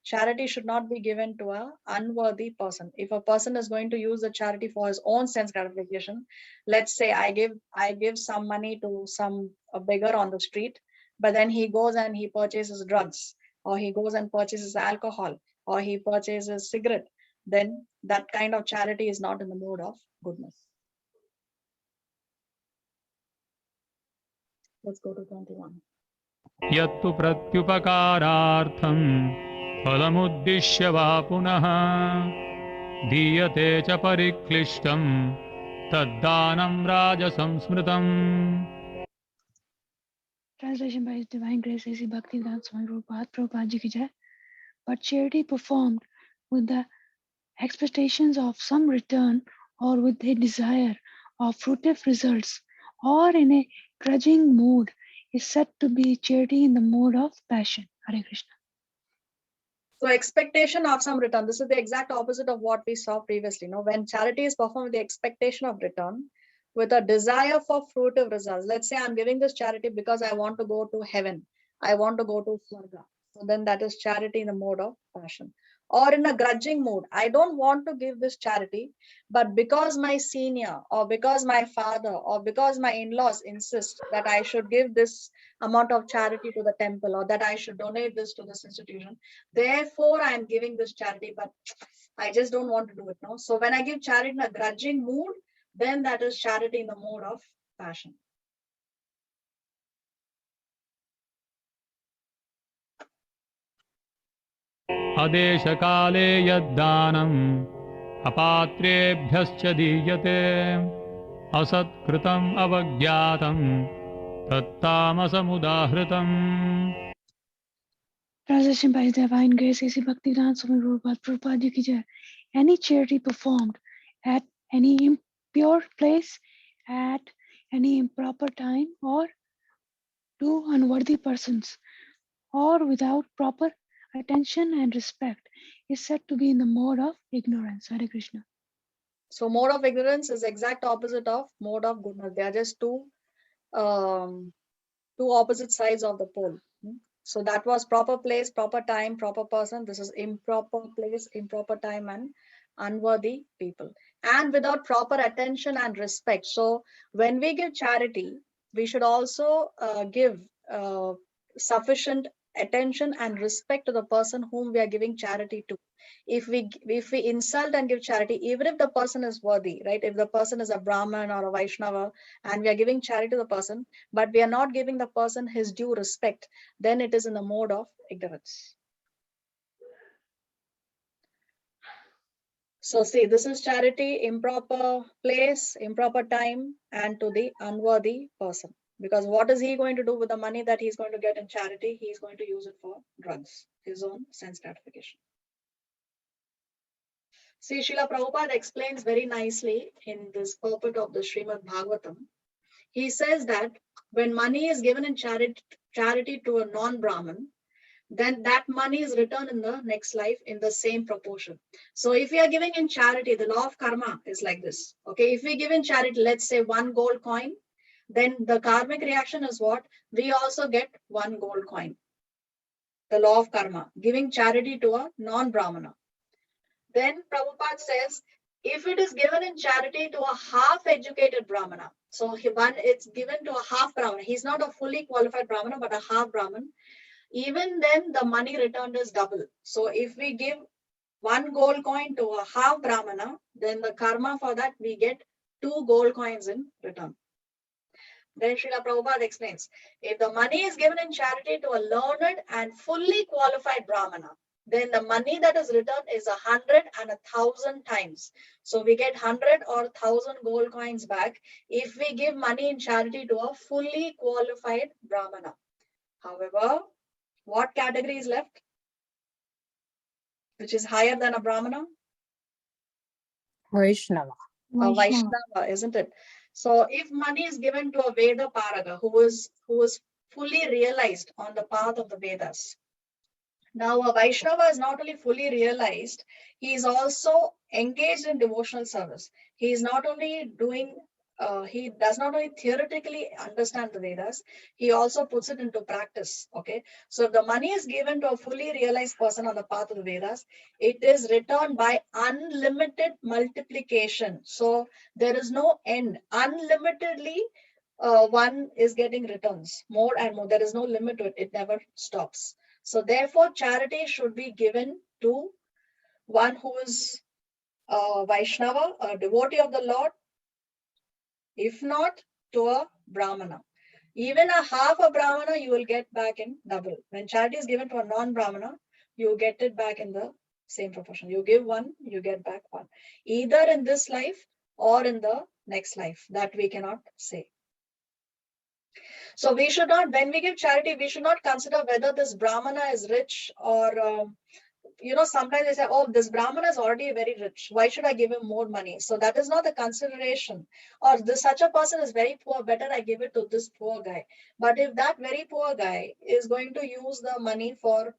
Charity should not be given to an unworthy person. If a person is going to use the charity for his own sense gratification, let's say I give some money to a beggar on the street, but then he goes and he purchases drugs, or he goes and purchases alcohol, or he purchases cigarette, then that kind of charity is not in the mode of goodness. Let's go to 21. यत्तु प्रत्युपकारार्थं फलमुद्दिश्य वा पुनः दीयते च परिक्लिष्टं तद्दानं राजसंस्मृतम्. Translation by His Divine Grace A.C. Bhaktivedanta Swami Prabhupada Ji ki jai. But charity performed with the expectations of some return or with a desire of fruitive results or in a grudging mood is said to be charity in the mode of passion. Hare Krishna. So expectation of some return. This is the exact opposite of what we saw previously. No, when charity is performed with the expectation of return, with a desire for fruitive results. Let's say I'm giving this charity because I want to go to heaven. I want to go to Swarga. So then that is charity in the mode of passion. Or in a grudging mood. I don't want to give this charity, but because my senior or because my father or because my in-laws insist that I should give this amount of charity to the temple or that I should donate this to this institution, therefore I am giving this charity, but I just don't want to do it now. So when I give charity in a grudging mood, then that is charity in the mode of passion. अदेशकाले यद्दानम् अपात्रेभ्यश्च दीयते असत्कृतम् अवज्ञातम् तत्तामसमुदाहृतम्. Translation by His Divine Grace, A.C. Bhaktivedanta Swami Prabhupada Ji ki Jai. Any charity performed at any impure place, at any improper time, or to unworthy persons, or without proper attention and respect, is said to be in the mode of ignorance. Hare Krishna. So mode of ignorance is exact opposite of mode of goodness. They are just two opposite sides of the pole. So that was proper place, proper time, proper person. This is improper place, improper time, and unworthy people. And without proper attention and respect. So when we give charity, we should also give sufficient attention and respect to the person whom we are giving charity to. If we insult and give charity, even if the person is worthy, right? If the person is a Brahman or a Vaishnava and we are giving charity to the person, but we are not giving the person his due respect, then it is in the mode of ignorance. So see, this is charity, improper place, improper time, and to the unworthy person. Because what is he going to do with the money that he's going to get in charity? He's going to use it for drugs, his own sense gratification. See, Srila Prabhupada explains very nicely in this purport of the Srimad Bhagavatam. He says that when money is given in charity to a non-Brahmin, then that money is returned in the next life in the same proportion. So if we are giving in charity, the law of karma is like this. Okay, if we give in charity, let's say 1 gold coin, then the karmic reaction is what? We also get 1 gold coin. The law of karma, giving charity to a non-Brahmana. Then Prabhupada says, if it is given in charity to a half-educated Brahmana, so it's given to a half Brahmana, he's not a fully qualified Brahmana, but a half Brahman, even then the money returned is double. So if we give 1 gold coin to a half Brahmana, then the karma for that we get 2 gold coins in return. Then Srila Prabhupada explains, if the money is given in charity to a learned and fully qualified Brahmana, then the money that is returned is 100 and 1,000 times. So we get 100 or 1,000 gold coins back if we give money in charity to a fully qualified Brahmana. However, what category is left? Which is higher than a Brahmana? Vaishnava. A Vaishnava, isn't it? So if money is given to a Veda Paraga who is fully realized on the path of the Vedas. Now a Vaishnava is not only fully realized, he is also engaged in devotional service. He is not only doing he does not only theoretically understand the Vedas, he also puts it into practice. Okay, so if the money is given to a fully realized person on the path of the Vedas, it is returned by unlimited multiplication. So there is no end. Unlimitedly, one is getting returns more and more. There is no limit to it. It never stops. So therefore, charity should be given to one who is a Vaishnava, a devotee of the Lord, if not to a Brahmana. Even a half a Brahmana, you will get back in double. When charity is given to a non-Brahmana, you get it back in the same proportion. You give 1, you get back 1. Either in this life or in the next life. That we cannot say. So we should not, when we give charity, we should not consider whether this Brahmana is rich or sometimes they say, oh, this Brahmana is already very rich. Why should I give him more money? So that is not the consideration. Or such a person is very poor, better I give it to this poor guy. But if that very poor guy is going to use the money for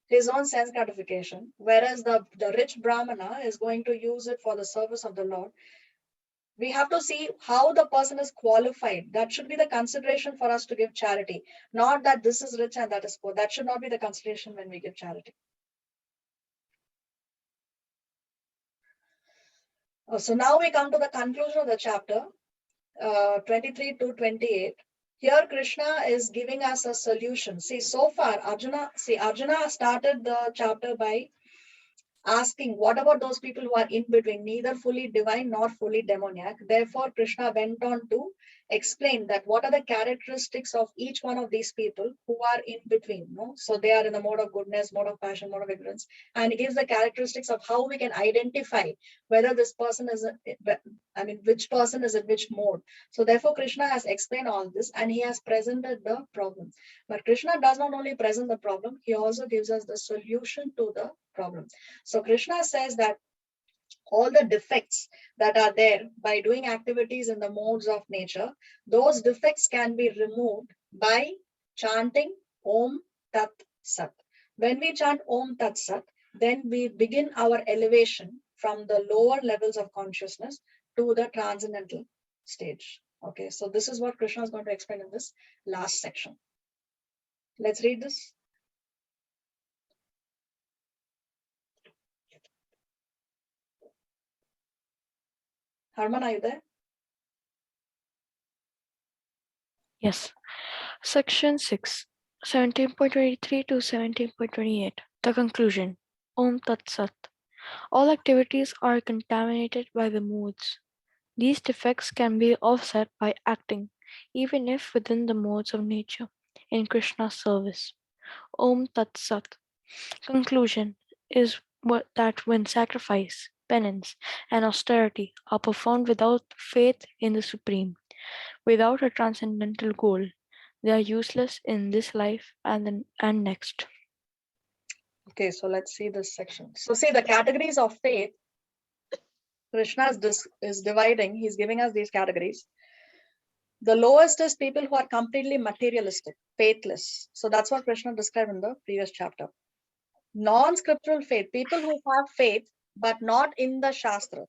his own sense gratification, whereas the rich Brahmana is going to use it for the service of the Lord, we have to see how the person is qualified. That should be the consideration for us to give charity. Not that this is rich and that is poor. That should not be the consideration when we give charity. So now we come to the conclusion of the chapter, 23 to 28. Here Krishna is giving us a solution. See, so far Arjuna started the chapter by asking, what about those people who are in between, neither fully divine nor fully demoniac? Therefore, Krishna went on to explain that what are the characteristics of each one of these people who are in between. No? So they are in the mode of goodness, mode of passion, mode of ignorance. And he gives the characteristics of how we can identify whether this person is, which person is in which mode. So therefore, Krishna has explained all this and he has presented the problem. But Krishna does not only present the problem, he also gives us the solution to the problem. So Krishna says that all the defects that are there by doing activities in the modes of nature, those defects can be removed by chanting Om Tat Sat. When we chant Om Tat Sat, then we begin our elevation from the lower levels of consciousness to the transcendental stage. Okay, so this is what Krishna is going to explain in this last section. Let's read this. Harman, are you there? Yes. Section 6, 17.23 to 17.28. The conclusion. Om Tat Sat. All activities are contaminated by the modes. These defects can be offset by acting, even if within the modes of nature, in Krishna's service. Om Tat Sat. Conclusion is that when sacrifice, penance, and austerity are performed without faith in the Supreme, without a transcendental goal, they are useless in this life and next. Okay, so let's see this section. So see the categories of faith. Krishna is dividing, he's giving us these categories. The lowest is people who are completely materialistic, faithless. So that's what Krishna described in the previous chapter. Non-scriptural faith, people who have faith, but not in the Shastra.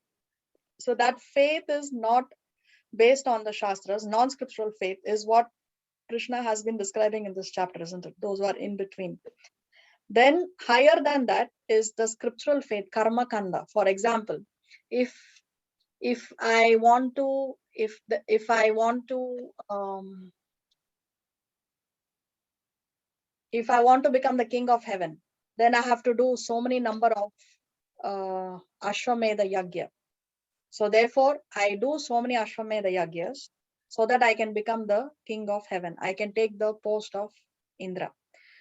So that faith is not based on the Shastras. Non-scriptural faith is what Krishna has been describing in this chapter, isn't it? Those who are in between. Then higher than that is the scriptural faith, karma kanda. For example, if I want to become the king of heaven, then I have to do so many number of Ashwamedha Yagya. So therefore, I do so many Ashwamedha Yagyas so that I can become the king of heaven. I can take the post of Indra.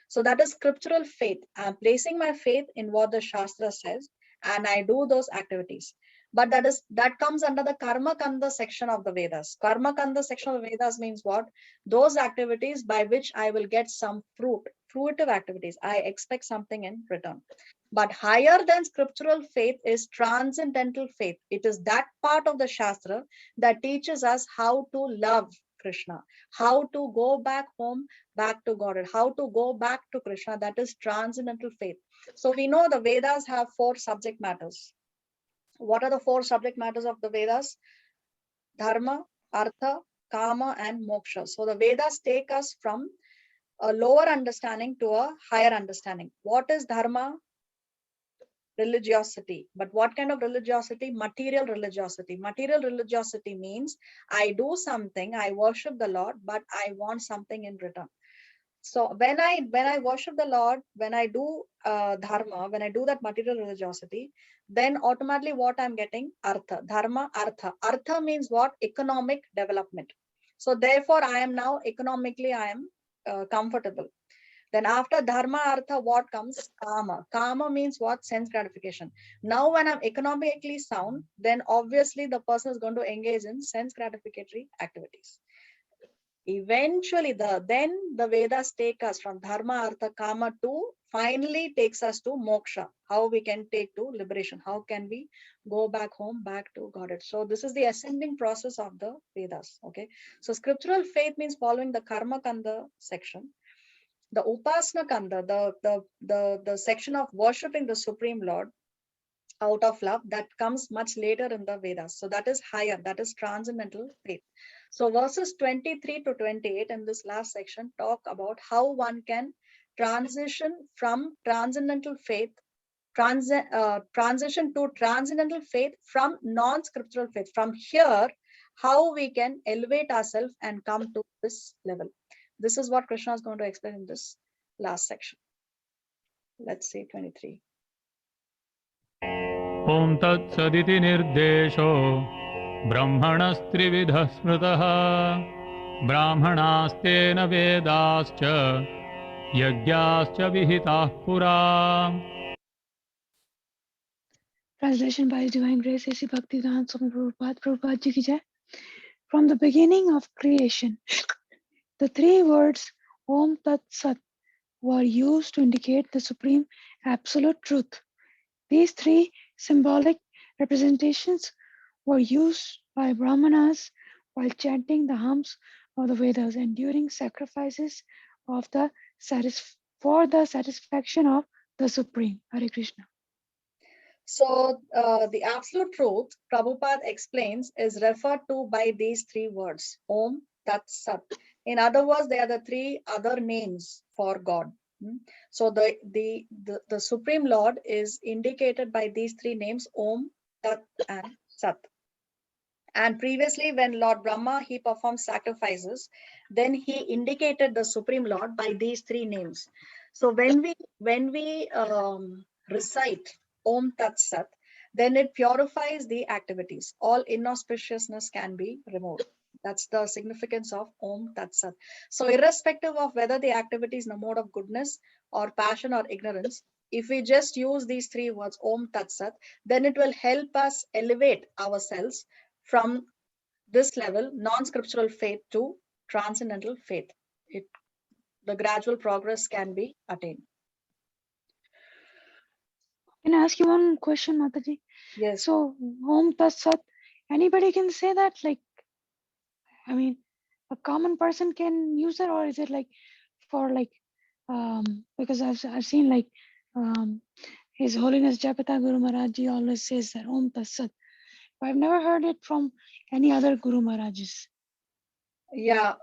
So that is scriptural faith. I'm placing my faith in what the Shastra says, and I do those activities. But that comes under the Karma Kanda section of the Vedas. Karma Kanda section of the Vedas means what? Those activities by which I will get some fruitive activities. I expect something in return. But higher than scriptural faith is transcendental faith. It is that part of the Shastra that teaches us how to love Krishna, how to go back home, back to Godhead, how to go back to Krishna. That is transcendental faith. So we know the Vedas have 4 subject matters. What are the 4 subject matters of the Vedas? Dharma, Artha, Kama, and Moksha. So the Vedas take us from a lower understanding to a higher understanding. What is Dharma? Religiosity. But what kind of religiosity? Material religiosity. Material religiosity means I do something, I worship the Lord, but I want something in return. So when I worship the Lord, when I do dharma, when I do that material religiosity, then automatically what I'm getting? Artha. Dharma, artha. Artha means what? Economic development. So therefore, I am now economically, I am comfortable. Then after dharma, artha, what comes? Kama. Kama means what? Sense gratification. Now when I'm economically sound, then obviously the person is going to engage in sense gratificatory activities. Eventually, then the Vedas take us from dharma, artha, kama to finally takes us to moksha. How we can take to liberation? How can we go back home, back to Godhead? So this is the ascending process of the Vedas. Okay. So scriptural faith means following the karma kanda section. The upasana kanda, the section of worshipping the Supreme Lord out of love, that comes much later in the Vedas. So that is higher, that is transcendental faith. So verses 23 to 28 in this last section talk about how one can transition from transcendental faith, transition to transcendental faith from non-scriptural faith. From here, how we can elevate ourselves and come to this level. This is what Krishna is going to explain in this last section. Let's see 23. ॐ तत्सदिति निर्देशो ब्रह्मणस्त्रिविधः स्मृतः ब्राह्मणास्तेन वेदाश्च यज्ञाश्च विहिताः पुरा. Translation by His Divine Grace, A.C. Bhaktivedanta Swami Prabhupada, Prabhupada Ji ki Jai. From the beginning of creation, the three words Om Tat Sat were used to indicate the supreme absolute truth. These three symbolic representations were used by Brahmanas while chanting the hymns of the Vedas and during sacrifices of for the satisfaction of the Supreme. Hare Krishna. So the absolute truth, Prabhupada explains, is referred to by these three words, Om, Tat, Sat. In other words, they are the three other names for God. So the Supreme Lord is indicated by these three names, Om, Tat, and Sat. And previously, when Lord Brahma, he performed sacrifices, then he indicated the Supreme Lord by these three names. So when we recite Om Tat Sat, then it purifies the activities. All inauspiciousness can be removed. That's the significance of Om Tat Sat. So irrespective of whether the activity is in a mode of goodness or passion or ignorance, if we just use these three words, Om Tat Sat, then it will help us elevate ourselves from this level, non-scriptural faith to transcendental faith. The gradual progress can be attained. Can I ask you one question, Mataji? Yes. So, Om Tat Sat, anybody can say that? Like, I mean, a common person can use it, or is it like for like, because I've seen like, His Holiness Japata Guru Maharaj Ji always says that Om Tat Sat. But I've never heard it from any other Guru Maharajas. Yeah,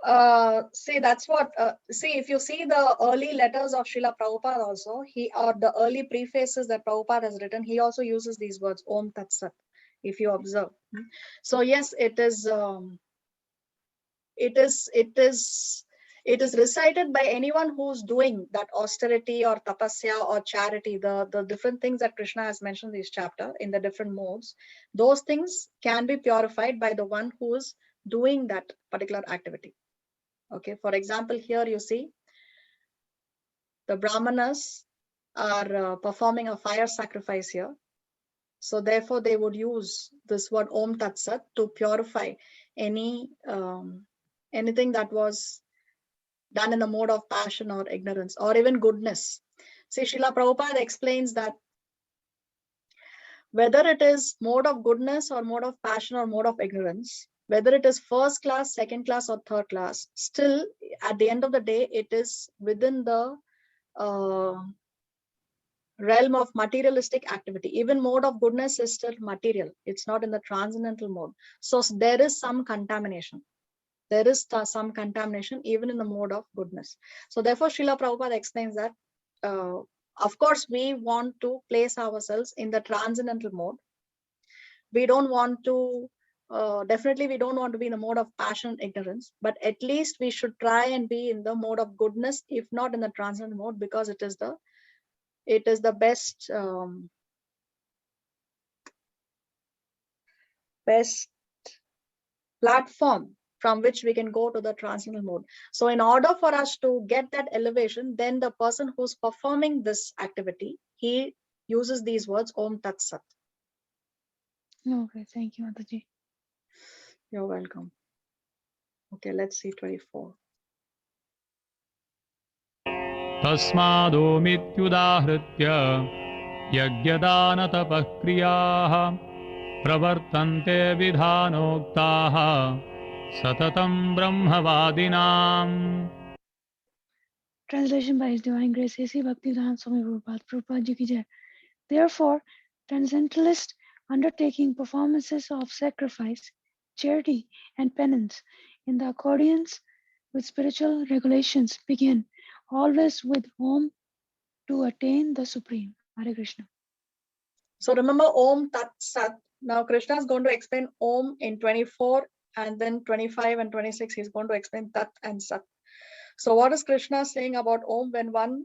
see, that's what, see, if you see the early letters of Srila Prabhupada also, or the early prefaces that Prabhupada has written, he also uses these words, Om Tat Sat, if you observe. So yes, it is recited by anyone who's doing that austerity or tapasya or charity, the different things that Krishna has mentioned in this chapter in the different modes. Those things can be purified by the one who is doing that particular activity. Okay, for example, here you see the Brahmanas are performing a fire sacrifice here. So therefore they would use this word Om Tat Sat to purify anything that was done in the mode of passion or ignorance or even goodness. See, Srila Prabhupada explains that whether it is mode of goodness or mode of passion or mode of ignorance, whether it is first class, second class, or third class, still at the end of the day, it is within the realm of materialistic activity. Even mode of goodness is still material. It's not in the transcendental mode. So there is some contamination. There is some contamination even in the mode of goodness. So therefore, Srila Prabhupada explains that, of course, we want to place ourselves in the transcendental mode. We don't want to, definitely we don't want to be in the mode of passion, ignorance, but at least we should try and be in the mode of goodness, if not in the transcendental mode, because it is the best platform from which we can go to the transcendental mode. So in order for us to get that elevation, then the person who's performing this activity, he uses these words, Om Tat Sat. Okay, thank you, Mataji. You're welcome. Okay, let's see 24. तस्मादोमित्युदाहृत्य यज्ञदानतपः क्रियाः प्रवर्तन्ते विधानोक्ताः सततं ब्रह्मवादिनाम्. Translation by His Divine Grace, A.C. Bhaktivedanta Swami Prabhupada, Prabhupada Ji ki Jai. Therefore, transcendentalists undertaking performances of sacrifice, charity, and penance in the accordance with spiritual regulations begin always with Om to attain the Supreme. Hare Krishna. So remember Om Tat Sat. Now Krishna is going to explain Om in 24, and then 25 and 26 he's going to explain Tat and Sat. So what is Krishna saying about Om when one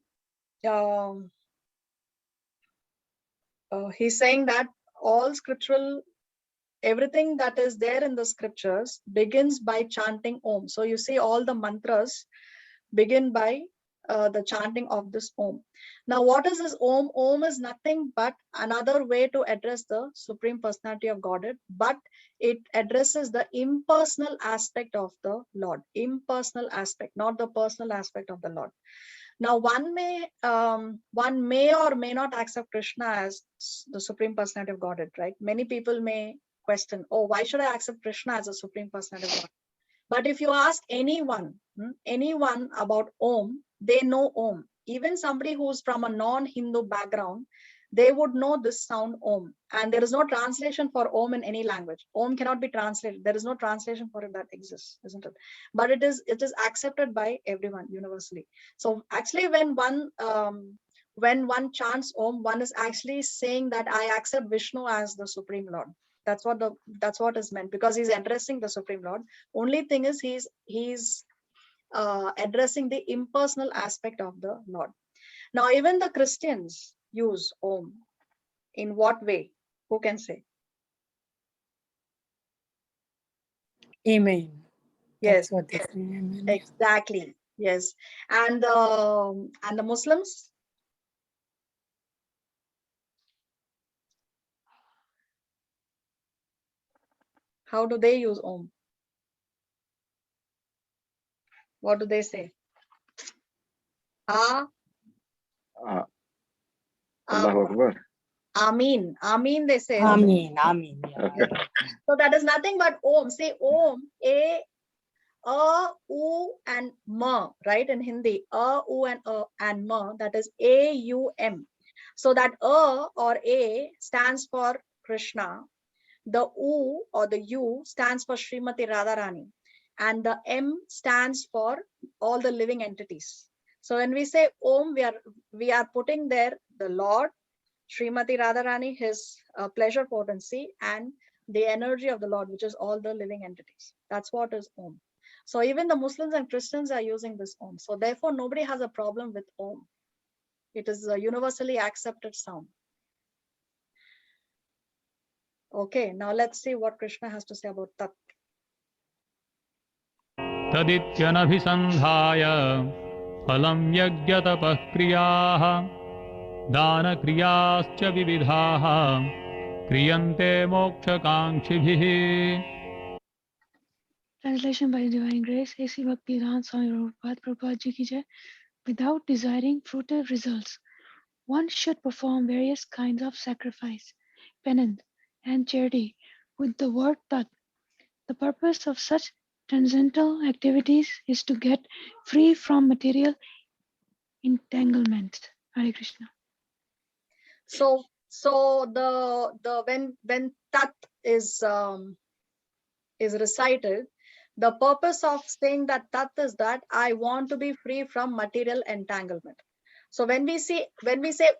he's saying that all scriptural, everything that is there in the scriptures begins by chanting Om. So you see all the mantras begin by the chanting of this Om. Now, what is this Om? Om is nothing but another way to address the Supreme Personality of Godhead, but it addresses the impersonal aspect of the Lord. Impersonal aspect, not the personal aspect of the Lord. Now, one may or may not accept Krishna as the Supreme Personality of Godhead, right? Many people may question, oh, why should I accept Krishna as a Supreme Personality of Godhead? But if you ask anyone about Om, they know Om. Even somebody who's from a non-Hindu background, they would know this sound Om. And there is no translation for Om in any language. Om cannot be translated. There is no translation for it that exists, isn't it? But it is accepted by everyone universally. So actually, when one chants Om, one is actually saying that I accept Vishnu as the Supreme Lord. That's what is meant, because he's addressing the Supreme Lord. Only thing is he's addressing the impersonal aspect of the Lord. Now, even the Christians use Om. In what way? Who can say? Amen. Yes. That's what they say. Amen. Exactly. Yes. And the Muslims? How do they use Om? What do they say? Allahu Akbar. Ameen. Ameen, they say. Amen. Amen. Yeah. Okay. So that is nothing but Om. Say Om. A, U, and Ma, right? In Hindi, U, and Ma, that is A-U-M. So that or A stands for Krishna. The U or the U stands for Srimati Radharani. And the M stands for all the living entities. So when we say Om, we are putting there the Lord, Srimati Radharani, his pleasure potency, and the energy of the Lord, which is all the living entities. That's what is Om. So even the Muslims and Christians are using this Om. So therefore, nobody has a problem with Om. It is a universally accepted sound. Okay, now let's see what Krishna has to say about Tat. तदित्यनभिसन्धाय फलं यज्ञतपः क्रियाः दानक्रियाश्च विविधाः क्रियन्ते मोक्षकाङ्क्षिभिः. Translation by Divine Grace, A.C. Bhaktivedanta Swami Prabhupada Ji ki Jai. Without desiring fruited results, one should perform various kinds of sacrifice, penance, and charity with the word Tat. The purpose of such transcendental activities is to get free from material entanglement. Hare Krishna. So the when Tat is recited, the purpose of saying that Tat is that I want to be free from material entanglement. So when we say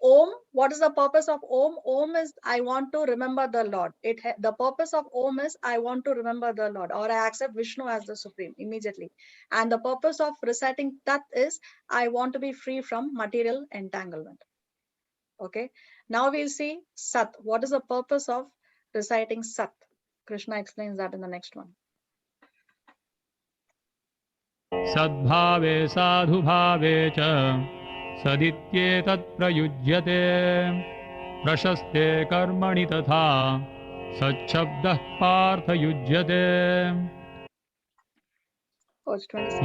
Om, what is the purpose of Om? Om is I want to remember the Lord. The purpose of Om is I want to remember the Lord, or I accept Vishnu as the Supreme immediately. And the purpose of reciting Tat is I want to be free from material entanglement. Okay. Now we'll see Sat. What is the purpose of reciting Sat? Krishna explains that in the next one. सद्भावे साधुभावे च सदित्येतत् प्रयुज्यते प्रशस्ते कर्मणि तथा सच्छब्दः पार्थयुज्यते.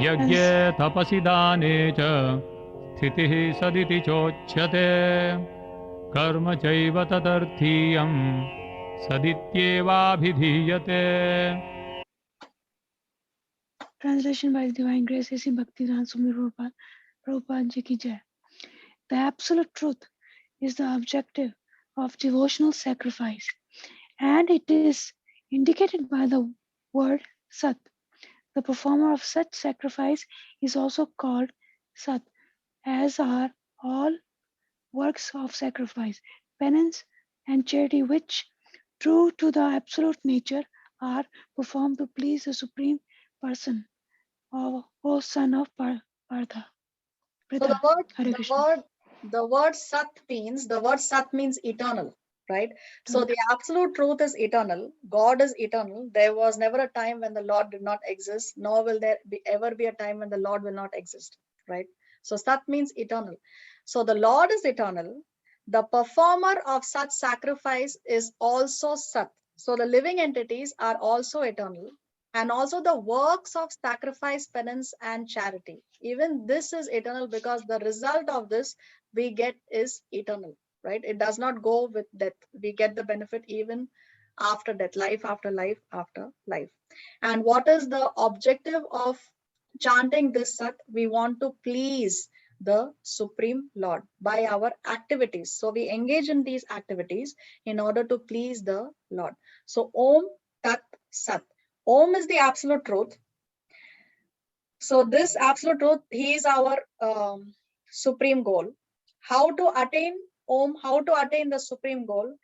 यज्ञे तपसि दाने च स्थितिः सदिति चोच्यते कर्म चैव तदर्थीयं सदित्येवाभिधीयते. Translation by Divine Grace, A.C. Bhaktivedanta Swami Prabhupada Ji ki Jai. The absolute truth is the objective of devotional sacrifice, and it is indicated by the word Sat. The performer of such sacrifice is also called Sat, as are all works of sacrifice, penance, and charity which, true to the absolute nature, are performed to please the Supreme Person, O son of Partha. So the word Sat means eternal. right? So the absolute truth is eternal. God is eternal. There was never a time when the Lord did not exist, nor will there ever be a time when the Lord will not exist, right? So Sat means eternal. So the Lord is eternal. The performer of such sacrifice is also Sat. So the living entities are also eternal. And also the works of sacrifice, penance, and charity. Even this is eternal because the result of this we get is eternal, right? It does not go with death. We get the benefit even after death, life after life after life. And what is the objective of chanting this Sat? We want to please the Supreme Lord by our activities. So we engage in these activities in order to please the Lord. So Om Tat Sat. Om is the absolute truth. So this absolute truth, he is our supreme goal. How to attain Om, how to attain the supreme goal?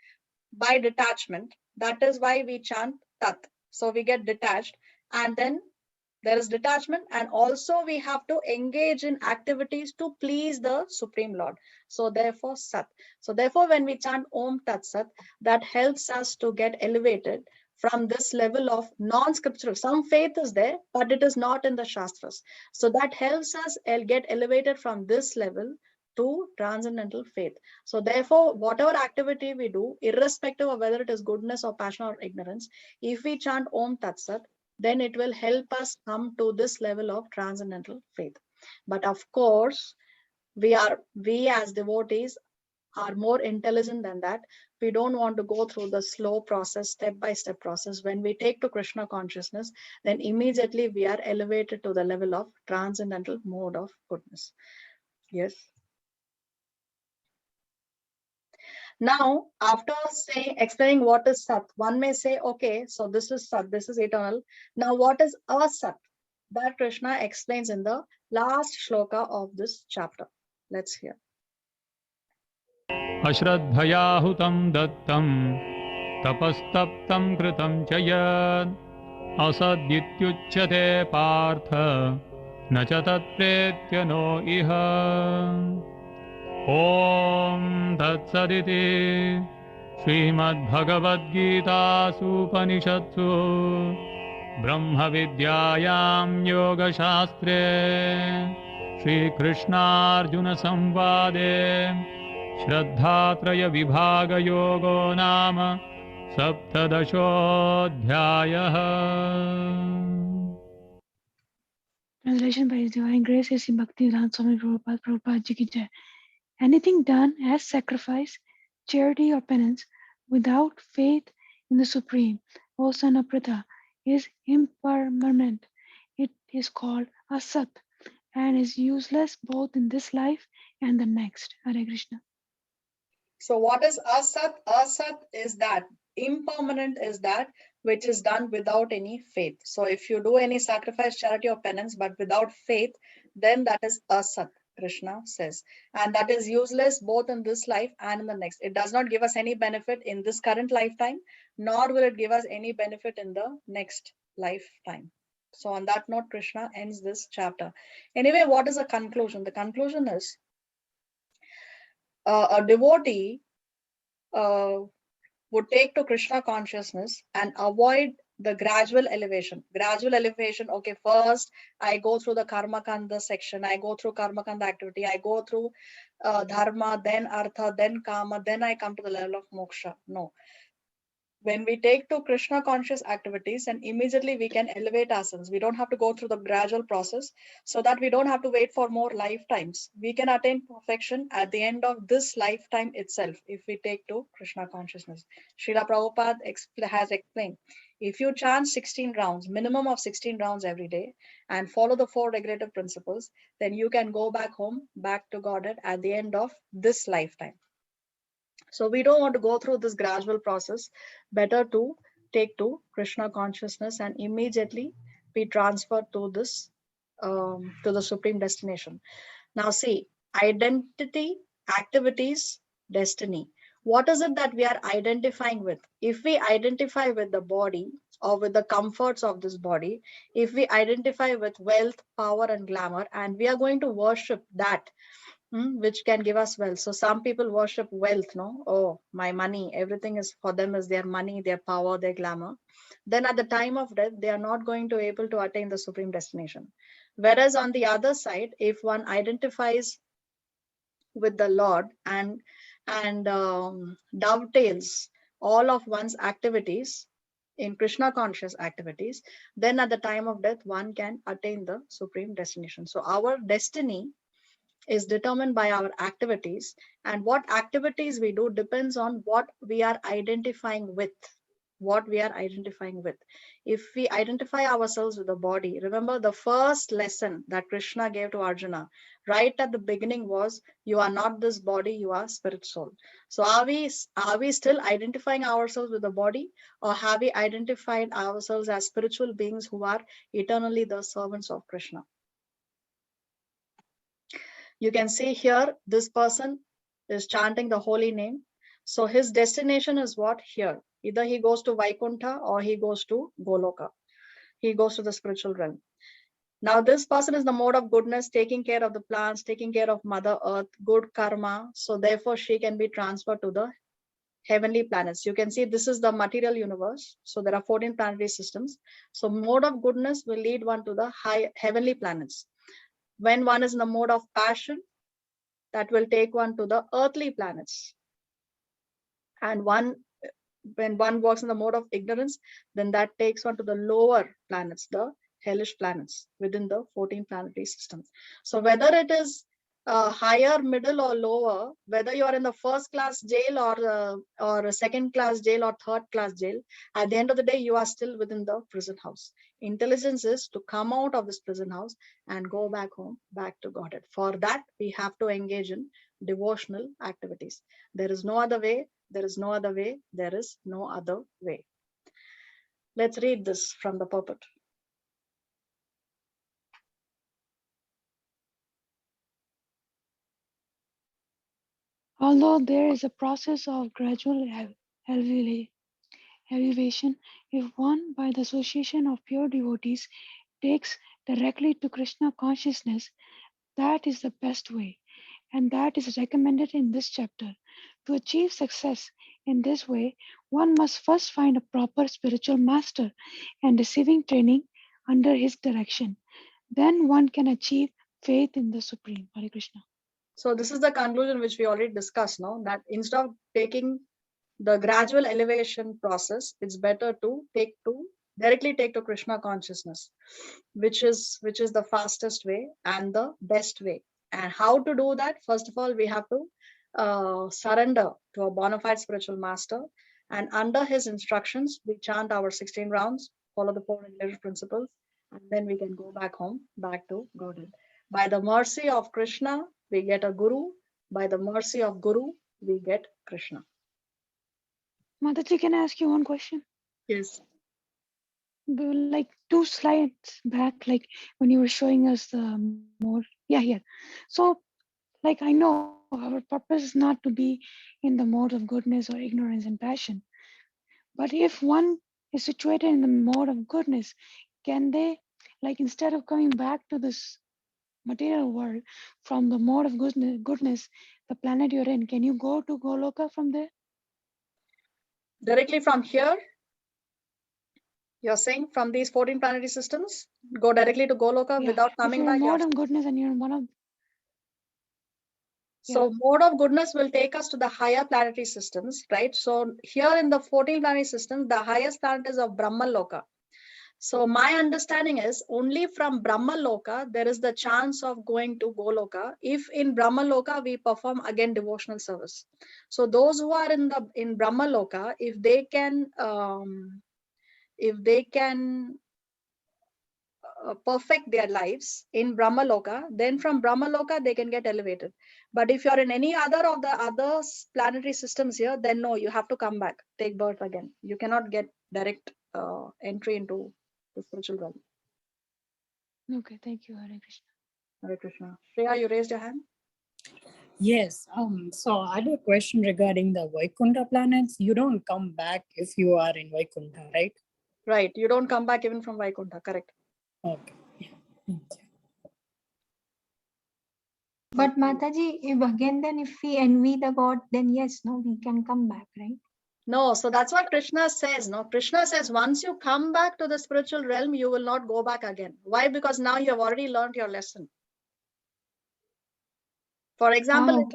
By detachment. That is why we chant Tat. So we get detached, and then there is detachment, and also we have to engage in activities to please the Supreme Lord. So therefore Sat. So therefore when we chant Om Tat Sat, that helps us to get elevated from this level of non-scriptural. Some faith is there, but it is not in the Shastras. So that helps us get elevated from this level to transcendental faith. So therefore, whatever activity we do, irrespective of whether it is goodness or passion or ignorance, if we chant Om Tat Sat, then it will help us come to this level of transcendental faith. But of course, we as devotees are more intelligent than that. We don't want to go through the slow process, step-by-step process. When we take to Krishna consciousness, then immediately we are elevated to the level of transcendental mode of goodness. Yes. Now, after explaining what is Sat, one may say, okay, so this is Sat, this is eternal. Now, what is Asat? That Krishna explains in the last shloka of this chapter. Let's hear. अश्रद्धयाहुतं दत्तं तपस्तप्तं कृतं च यत् असदित्युच्यते पार्थ न च तत्प्रेत्य no इह ॐ तत्सदिति श्रीमद्भगवद्गीतासूपनिषत्सु ब्रह्मविद्यायां योगशास्त्रे श्रीकृष्णार्जुनसंवादे श्रद्धात्रयविभागयोगो नाम सप्तदशोऽध्यायः। Translation by His Divine Grace is Bhaktivedanta Swami Prabhupada, Prabhupada Ji ki Jai. Anything done as sacrifice, charity, or penance without faith in the Supreme, O son of Pritha, is impermanent. It is called asat and is useless both in this life and the next. Hare Krishna. So what is Asat? Asat is that, impermanent is that which is done without any faith. So if you do any sacrifice, charity, or penance, but without faith, then that is Asat, Krishna says. And that is useless both in this life and in the next. It does not give us any benefit in this current lifetime, nor will it give us any benefit in the next lifetime. So on that note, Krishna ends this chapter. Anyway, what is the conclusion? The conclusion is, a devotee would take to Krishna consciousness and avoid the gradual elevation. Gradual elevation, okay, first I go through the Karma Kanda section, I go through Karma Kanda activity, I go through Dharma, then Artha, then Kama, then I come to the level of Moksha. No. When we take to Krishna conscious activities, and immediately we can elevate ourselves. We don't have to go through the gradual process, so that we don't have to wait for more lifetimes. We can attain perfection at the end of this lifetime itself if we take to Krishna consciousness. Srila Prabhupada has explained, if you chant 16 rounds, minimum of 16 rounds every day, and follow the 4 regulative principles, then you can go back home, back to Godhead at the end of this lifetime. So we don't want to go through this gradual process. Better to take to Krishna consciousness and immediately be transferred to this, to the supreme destination. Now see, identity, activities, destiny. What is it that we are identifying with? If we identify with the body or with the comforts of this body, if we identify with wealth, power, and glamour, and we are going to worship that, which can give us wealth. So some people worship wealth, no? Oh, my money, everything is for them is their money, their power, their glamour. Then at the time of death, they are not going to able to attain the supreme destination. Whereas on the other side, if one identifies with the Lord and dovetails all of one's activities in Krishna conscious activities, then at the time of death, one can attain the supreme destination. So our destiny is determined by our activities, and what activities we do depends on what we are identifying with. What we are identifying with. If we identify ourselves with the body, remember the first lesson that Krishna gave to Arjuna right at the beginning was, you are not this body, you are spirit soul. So are we still identifying ourselves with the body, or have we identified ourselves as spiritual beings who are eternally the servants of Krishna? You can see here, this person is chanting the holy name. So his destination is what? Here. Either he goes to Vaikuntha or he goes to Goloka. He goes to the spiritual realm. Now, this person is the mode of goodness, taking care of the plants, taking care of Mother Earth, good karma. So therefore, she can be transferred to the heavenly planets. You can see this is the material universe. So there are 14 planetary systems. So mode of goodness will lead one to the high heavenly planets. When one is in the mode of passion, that will take one to the earthly planets. And when one works in the mode of ignorance, then that takes one to the lower planets, the hellish planets within the 14 planetary system. So whether it is higher, middle, or lower, whether you are in the first class jail or a second class jail or third class jail, at the end of the day, you are still within the prison house. Intelligence is to come out of this prison house and go back home, back to Godhead. For that, we have to engage in devotional activities. There is no other way. There is no other way. There is no other way. Let's read this from the pulpit. Although there is a process of gradual elevation, if one, by the association of pure devotees, takes directly to Krishna consciousness, that is the best way, and that is recommended in this chapter. To achieve success in this way, one must first find a proper spiritual master and receiving training under his direction. Then one can achieve faith in the Supreme. Hare Krishna. So this is the conclusion which we already discussed now, that instead of taking the gradual elevation process, it's better to directly take to Krishna consciousness, which is the fastest way and the best way. And how to do that? First of all, we have to surrender to a bona fide spiritual master, and under his instructions, we chant our 16 rounds, follow the 4 related principles, and then we can go back home, back to Godhead. By the mercy of Krishna, we get a guru. By the mercy of Guru, we get Krishna. Mataji, can I ask you one question? Yes. Like 2 slides back, like when you were showing us the more, yeah, here. So, like I know our purpose is not to be in the mode of goodness or ignorance and passion. But if one is situated in the mode of goodness, can they, like instead of coming back to this material world from the mode of goodness, the planet you're in, can you go to Goloka from there? Directly from here, you're saying from these 14 planetary systems, go directly to Goloka without If coming you're in back? mode of goodness and you're in one of, So mode of goodness will take us to the higher planetary systems, right? So here in the 14 planetary systems, the highest planet is of Brahma Loka. So my understanding is only from Brahma Loka, there is the chance of going to Goloka. If in Brahma Loka, we perform again devotional service. So those who are in Brahma Loka, if they can perfect their lives in Brahmaloka, then from Brahmaloka they can get elevated. But if you're in any other of the other planetary systems here, then no, you have to come back, take birth again. You cannot get direct entry into the spiritual realm. okay, thank you, Hare Krishna. Hare Krishna. Shreya, you raised your hand? Yes. So I had a question regarding the Vaikuntha planets. You don't come back if you are in Vaikuntha, right? Right. You don't come back even from Vaikuntha, correct. Okay. Yeah. Thank you. But Mataji, if again then if we envy the God, then yes, no, we can come back, right? No, so that's what Krishna says. No, Krishna says once you come back to the spiritual realm, you will not go back again. Why? Because now you have already learned your lesson. For example,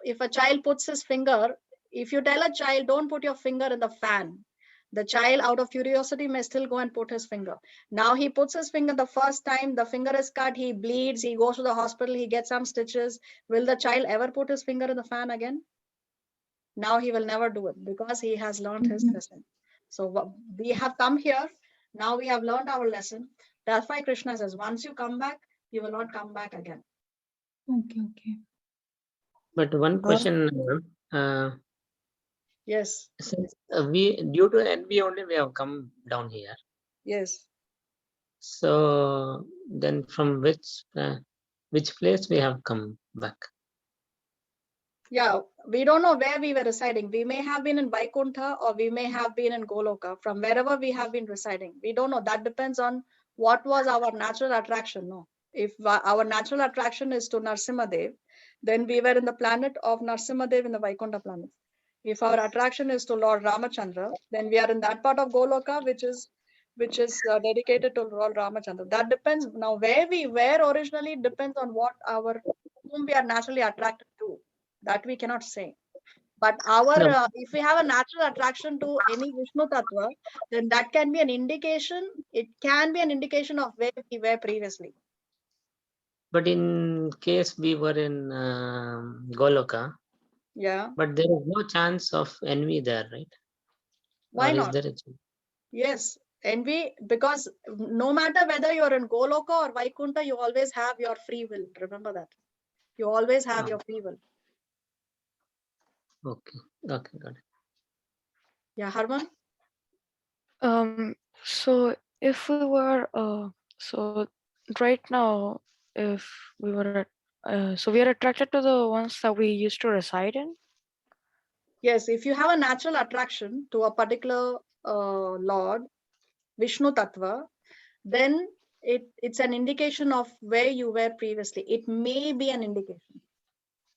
if a child puts his finger, if you tell a child, don't put your finger in the fan, the child out of curiosity may still go and put his finger. Now he puts his finger the first time, the finger is cut, he bleeds, he goes to the hospital, he gets some stitches. Will the child ever put his finger in the fan again? Now he will never do it because he has learned his lesson. So we have come here. Now we have learned our lesson. That's why Krishna says, once you come back, you will not come back again. Okay. But one question, Yes. since we due to envy only we have come down here. Yes. So then from which place we have come back? Yeah, we don't know where we were residing. We may have been in Vaikuntha or we may have been in Goloka. From wherever we have been residing, we don't know. That depends on what was our natural attraction. No, if our natural attraction is to Narsimadev, then we were in the planet of Narsimadev in the Vaikuntha planet. If our attraction is to Lord Ramachandra, then we are in that part of Goloka, which is dedicated to Lord Ramachandra. That depends. Now, where we were originally depends on whom we are naturally attracted to. That we cannot say. But No. if we have a natural attraction to any Vishnu Tattva, then that can be an indication. It can be an indication of where we were previously. But in case we were in Goloka, Yeah. but there is no chance of envy there, right? Why or not? Is there a chance? Yes. Envy, because no matter whether you're in Goloka or Vaikuntha, you always have your free will. Remember that. You always have your free will. Okay, got it. Yeah, Harman? So if we were so right now, if we were so we are attracted to the ones that we used to reside in. Yes, if you have a natural attraction to a particular Lord, Vishnu Tattva, then it's an indication of where you were previously. It may be an indication.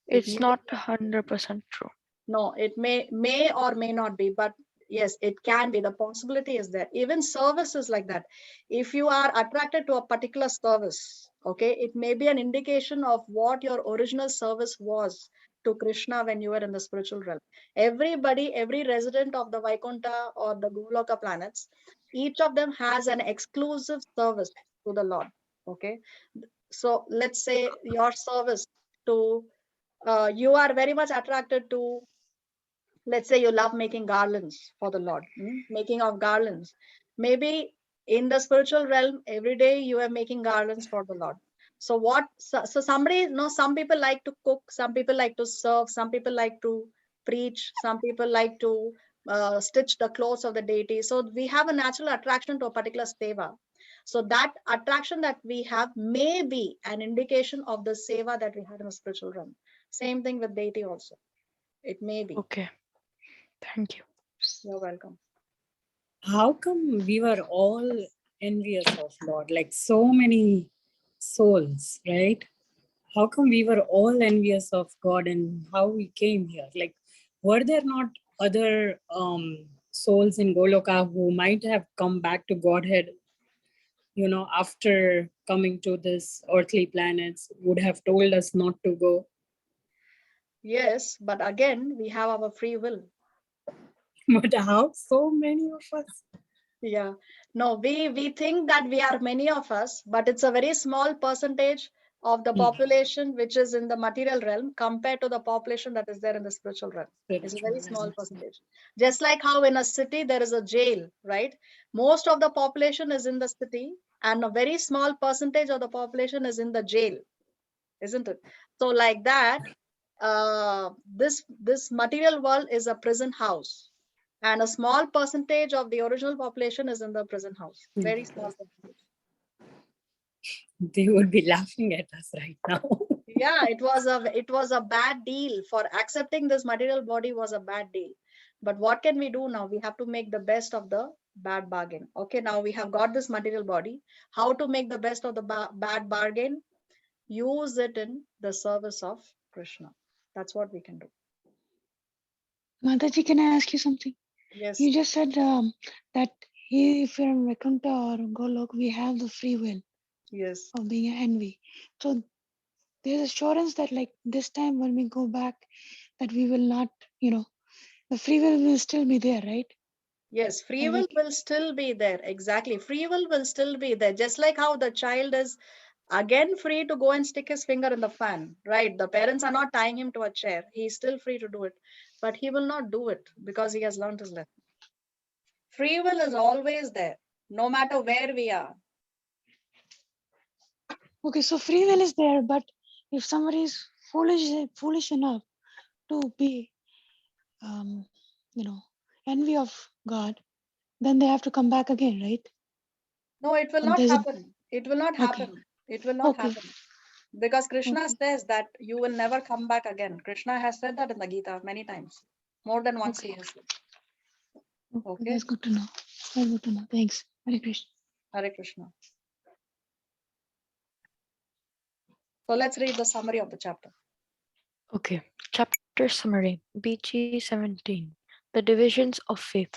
It's not 100% true. No, it may or may not be, but yes, it can be. The possibility is there. Even services like that. If you are attracted to a particular service, okay, it may be an indication of what your original service was to Krishna when you were in the spiritual realm. Everybody, every resident of the Vaikuntha or the Goloka planets, each of them has an exclusive service to the Lord. Okay. So let's say your service to you are very much attracted to, let's say you love making garlands for the Lord, making of garlands. Maybe in the spiritual realm, every day you are making garlands for the Lord. So somebody, some people like to cook, some people like to serve, some people like to preach, some people like to stitch the clothes of the deity. So we have a natural attraction to a particular seva. So that attraction that we have may be an indication of the seva that we had in the spiritual realm. Same thing with deity also. It may be. Okay. Thank you. You're welcome. How come we were all envious of Lord? Like so many souls, right? How come we were all envious of God and how we came here? Like, were there not other souls in Goloka who might have come back to Godhead, after coming to this earthly planets, would have told us not to go? Yes, but again, we have our free will. But how so many of us? Yeah. No, we think that we are many of us, but it's a very small percentage of the population which is in the material realm compared to the population that is there in the spiritual realm. It's a very small percentage. Just like how in a city there is a jail, right? Most of the population is in the city and a very small percentage of the population is in the jail, isn't it? So like that, this material world is a prison house. And a small percentage of the original population is in the prison house. Very small percentage. They would be laughing at us right now. Yeah, it was a bad deal. For accepting this material body was a bad deal. But what can we do now? We have to make the best of the bad bargain. Okay, now we have got this material body. How to make the best of the bad bargain? use it in the service of Krishna. That's what we can do. Mataji, can I ask you something? Yes. You just said that if you're in Vaikuntha or Golok, we have the free will Yes. of being envy. So there's assurance that like this time when we go back, that we will not, the free will still be there, right? Yes, free And will will still be there. Exactly. Free will still be there. Just like how the child is again free to go and stick his finger in the fan, right? The parents are not tying him to a chair. He's still free to do it, but he will not do it because he has learned his lesson. Free will is always there, no matter where we are. okay, so free will is there, but if somebody is foolish enough to be, you know, envy of God, then they have to come back again, right? No, it will And not there's a happen. It will not okay, happen. It will not okay, happen. Because Krishna okay, says that you will never come back again. Krishna has said that in the Gita many times. More than once okay. he has said. Okay, Okay. that's good to know. That's good to know. Thanks. Hare Krishna. Hare Krishna. So let's read the summary of the chapter. Okay, chapter summary BG 17. The divisions of faith.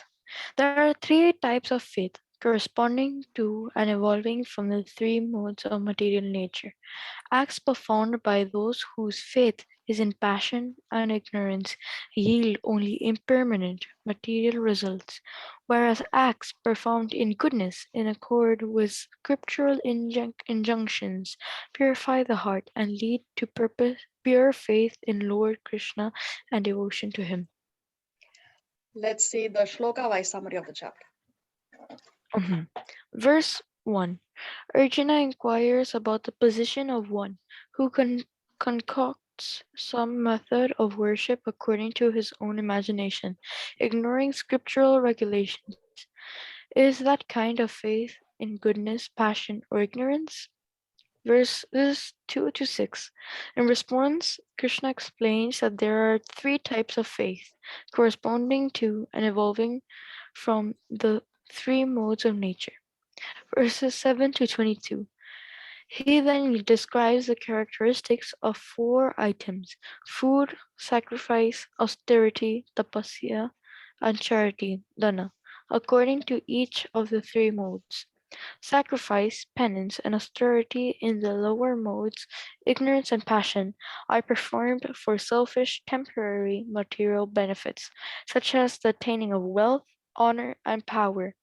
There are three types of faith corresponding to and evolving from the three modes of material nature. Acts performed by those whose faith is in passion and ignorance yield only impermanent material results, whereas acts performed in goodness in accord with scriptural injunctions purify the heart and lead to pure faith in Lord Krishna and devotion to him. Let's see the shloka wise summary of the chapter. Verse 1. Arjuna inquires about the position of one who concocts some method of worship according to his own imagination, ignoring scriptural regulations. Is that kind of faith in goodness, passion, or ignorance? Verses 2 to 6. In response, Krishna explains that there are three types of faith, corresponding to and evolving from the three modes of nature. Verses 7 to 22. He then describes the characteristics of four items: food, sacrifice, austerity, tapasya, and charity, dana, according to each of the three modes. Sacrifice, penance, and austerity in the lower modes, ignorance and passion, are performed for selfish, temporary material benefits, such as the attaining of wealth, honor, and power.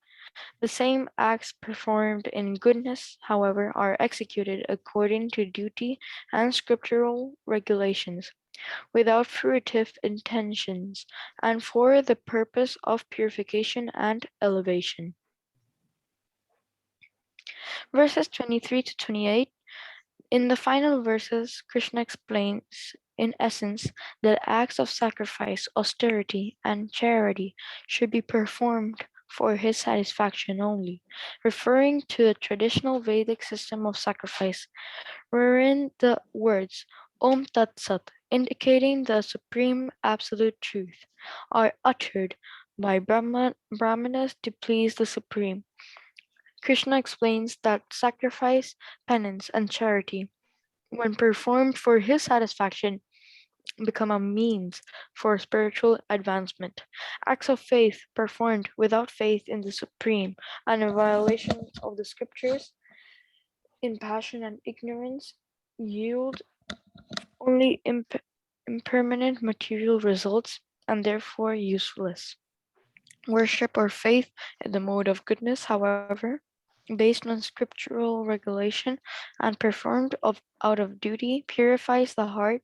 The same acts performed in goodness, however, are executed according to duty and scriptural regulations, without fruitive intentions, and for the purpose of purification and elevation. Verses 23 to 28. In the final verses, Krishna explains, in essence, that acts of sacrifice, austerity, and charity should be performed for his satisfaction only, referring to the traditional Vedic system of sacrifice, wherein the words Om Tat Sat, indicating the supreme absolute truth, are uttered by Brahmanas to please the Supreme. Krishna explains that sacrifice, penance, and charity, when performed for his satisfaction, become a means for spiritual advancement. Acts of faith performed without faith in the Supreme and in violation of the scriptures, in passion and ignorance, yield only impermanent material results and therefore useless. Worship or faith in the mode of goodness, however, based on scriptural regulation and performed out of duty, purifies the heart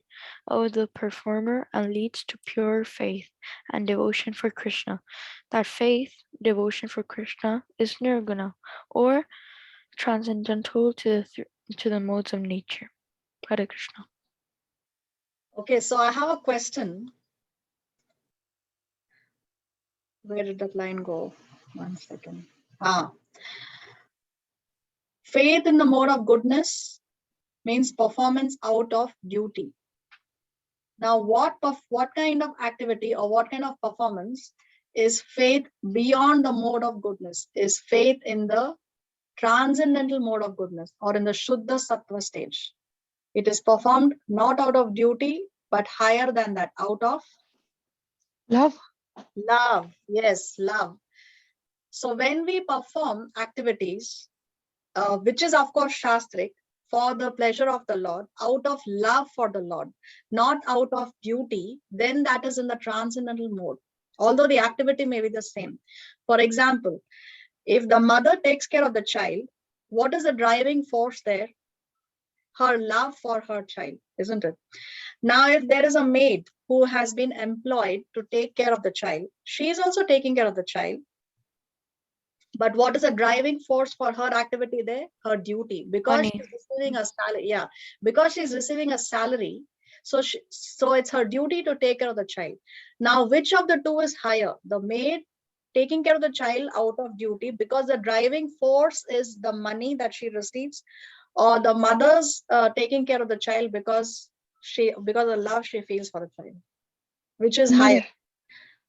of the performer and leads to pure faith and devotion for Krishna. That faith, devotion for Krishna, is nirguna, or transcendental to the modes of nature. Hare Krishna. Okay, so I have a question. Where did that line go? 1 second. Faith in the mode of goodness means performance out of duty. Now, what kind of activity or what kind of performance is faith beyond the mode of goodness? Is faith in the transcendental mode of goodness or in the Shuddha Sattva stage? It is performed not out of duty, but higher than that, out of Love. love. Yes, love. So when we perform activities, which is of course shastric, for the pleasure of the Lord, out of love for the Lord, not out of duty, then that is in the transcendental mode, although the activity may be the same. For example, if the mother takes care of the child, what is the driving force there? Her love for her child, isn't it? Now, if there is a maid who has been employed to take care of the child, she is also taking care of the child. But what is the driving force for her activity there? Her duty, because Money. she's receiving a salary. Yeah, because she's receiving a salary. So it's her duty to take care of the child. Now, which of the two is higher? The maid taking care of the child out of duty because the driving force is the money that she receives, or the mother's taking care of the child because the love she feels for the child, which is higher? Mother.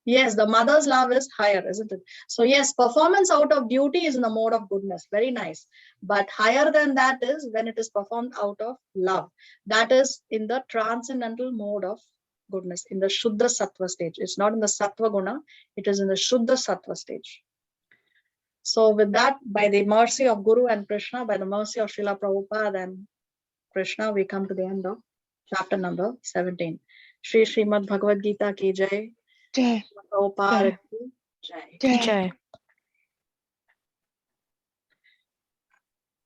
Yes, the mother's love is higher, isn't it? So yes, performance out of duty is in the mode of goodness. Very nice. But higher than that is when it is performed out of love. That is in the transcendental mode of goodness, in the Shuddha Sattva stage. It's not in the Sattva Guna, it is in the Shuddha Sattva stage. So with that, by the mercy of Guru and Krishna, by the mercy of Srila Prabhupada and Krishna, we come to the end of chapter number 17. Shri Srimad Bhagawad Gita ki jai. Jai. Prabhupada ki jai. Jai.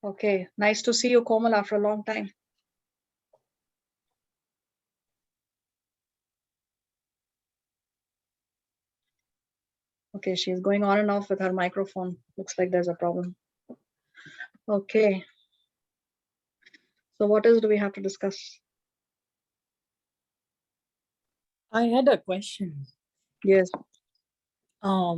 Okay, nice to see you, Komal, after a long time. Okay, she's going on and off with her microphone. Looks like there's a problem. Okay. So what else do we have to discuss? I had a question. Yes. I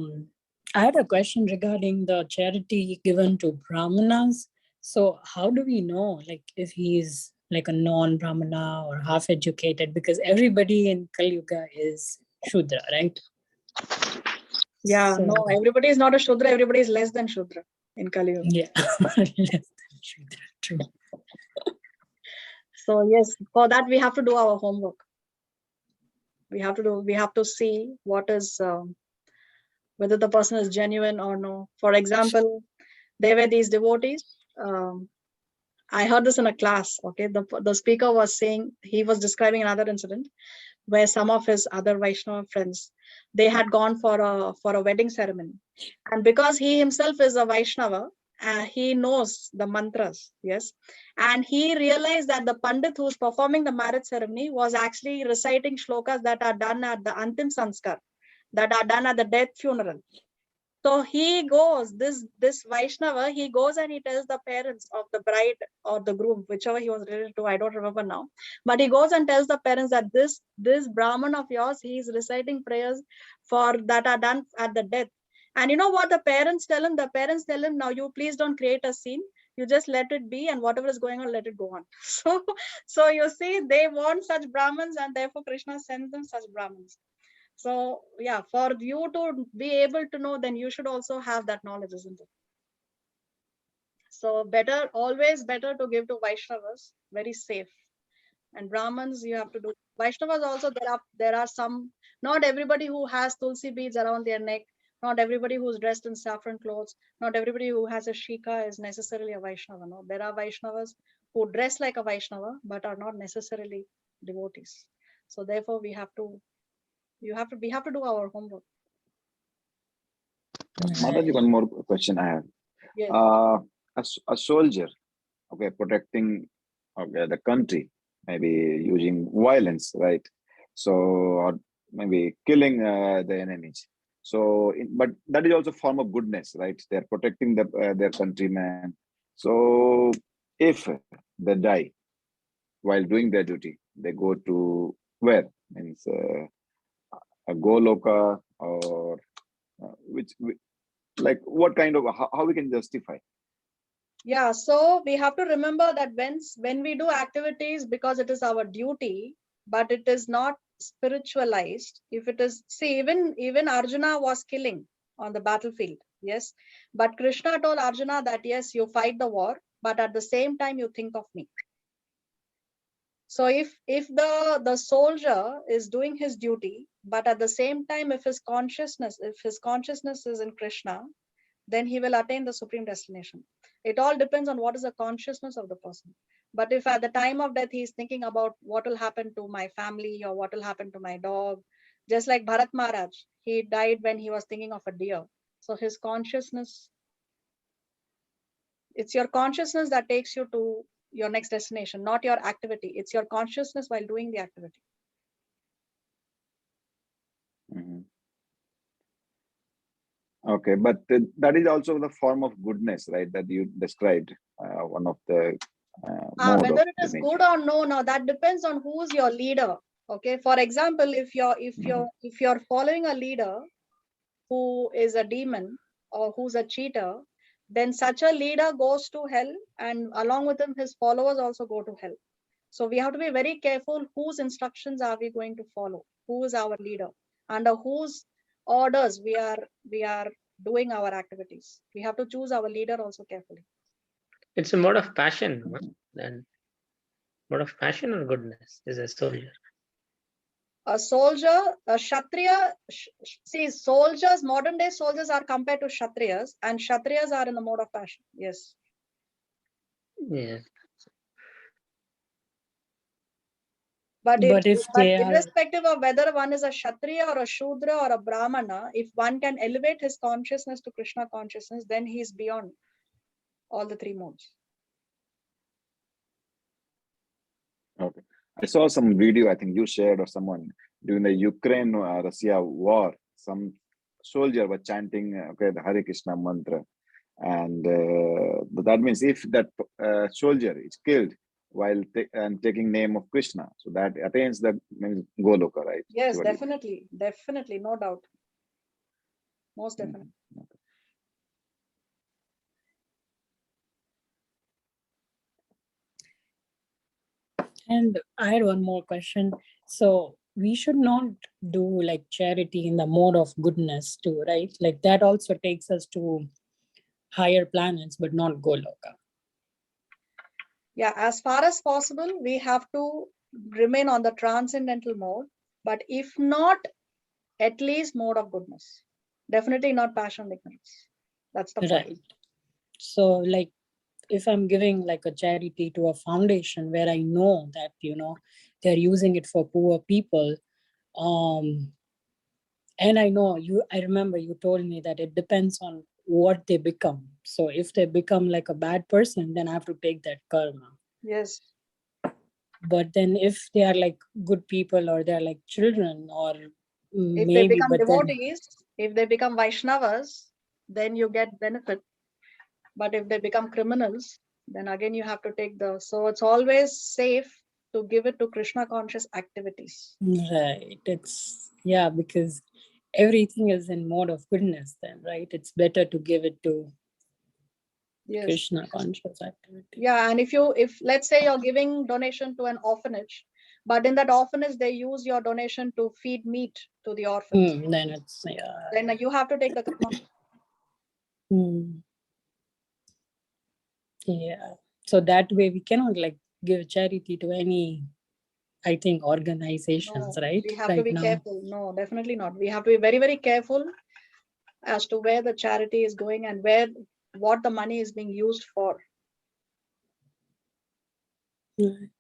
had a question regarding the charity given to Brahmanas. So how do we know, like, if he's like a non-Brahmana or half-educated? Because everybody in Kali Yuga is Shudra, right? Yeah, So- no, everybody is not a Shudra, everybody is less than Shudra in Kali Yuga. Yeah, less than Shudra, true. So yes, for that we have to do our homework. We have to see what is, whether the person is genuine or no. For example, there were these devotees. I heard this in a class. Okay, the speaker was saying, he was describing another incident where some of his other Vaishnava friends, they had gone for a wedding ceremony, and because he himself is a Vaishnava, he knows the mantras. Yes, and he realized that the pandit who was performing the marriage ceremony was actually reciting shlokas that are done at the antim sanskar, that are done at the death funeral. So he goes, this Vaishnava, he goes and he tells the parents of the bride or the groom, whichever he was related to, I don't remember now. But he goes and tells the parents that this Brahman of yours, he is reciting prayers for that are done at the death. And you know what the parents tell him? The parents tell him, now you please don't create a scene. You just let it be, and whatever is going on, let it go on. So you see, they want such Brahmins, and therefore Krishna sends them such Brahmins. So yeah, for you to be able to know, then you should also have that knowledge, isn't it? So always better to give to Vaishnavas, very safe. And Brahmins, you have to do. Vaishnavas also, there are some, not everybody who has tulsi beads around their neck, not everybody who's dressed in saffron clothes, not everybody who has a shika is necessarily a Vaishnava. No, there are Vaishnavas who dress like a Vaishnava, but are not necessarily devotees. So therefore we have to do our homework. Mataji, one more question I have. Yes. A soldier, okay, protecting the country, maybe using violence, right? So, or maybe killing the enemies. So, but that is also a form of goodness, right? They're protecting their countrymen. So, if they die while doing their duty, they go to where? Means a Goloka, or which like what kind of, how we can justify? Yeah, so we have to remember that when we do activities because it is our duty, but it is not spiritualized. If it is, see, even Arjuna was killing on the battlefield, yes, but Krishna told Arjuna that yes, you fight the war, but at the same time you think of me. So if the soldier is doing his duty, but at the same time, if his consciousness is in Krishna, then he will attain the supreme destination. It all depends on what is the consciousness of the person. But if at the time of death he is thinking about what will happen to my family or what will happen to my dog, just like Bharat Maharaj, he died when he was thinking of a deer. So his consciousness, it's your consciousness that takes you to your next destination, not your activity. It's your consciousness while doing the activity. Mhm. Okay, but that is also the form of goodness, right? That you described, one of the mode Whether of it is living. good or no, now that depends on who is your leader. Okay, for example, if you're following a leader who is a demon or who's a cheater, then such a leader goes to hell, and along with him, his followers also go to hell. So we have to be very careful whose instructions are we going to follow, who is our leader, under whose orders we are doing our activities. We have to choose our leader also carefully. It's a mode of passion. No? Then mode of passion or goodness is a soldier. A soldier, a Kshatriya, see, soldiers, modern day soldiers are compared to Kshatriyas, and Kshatriyas are in the mode of passion. Yes. Yes. But But if they are, irrespective of whether one is a Kshatriya or a Shudra or a Brahmana, if one can elevate his consciousness to Krishna consciousness, then he is beyond all the three modes. Okay. I saw some video, I think you shared or someone, during the Ukraine-Russia war. Some soldier was chanting, okay, the Hare Krishna mantra. And that means if that soldier is killed while taking name of Krishna, so that attains the Goloka, right? Yes, What do you definitely. Definitely. No doubt. Most think? definitely. Okay. and I had one more question. So we should not do like charity in the mode of goodness too, right? Like that also takes us to higher planets, but not Goloka. Yeah, as far as possible, we have to remain on the transcendental mode. But if not, at least mode of goodness. Definitely not passion and ignorance. That's the point. Right. So like if I'm giving like a charity to a foundation where I know that, you know, they're using it for poor people, and I know I remember you told me that it depends on what they become. So if they become like a bad person, then I have to take that karma. Yes. But then if they are like good people or they're like children or If they maybe, become but then devotees, if they become Vaishnavas, then you get benefit. But if they become criminals, then again you have to take so it's always safe to give it to Krishna conscious activities. right, it's yeah, because everything is in mode of goodness then, right? It's better to give it to Yes. Krishna conscious activity. Yeah, and if let's say you're giving donation to an orphanage, but in that orphanage they use your donation to feed meat to the orphans, Then it's yeah. then you have to take the karma. Yeah. So that way we cannot like give charity to any, I think, organizations, No, right? we have to Right be now. careful. No, definitely not. We have to be very, very careful as to where the charity is going and what the money is being used for. Right.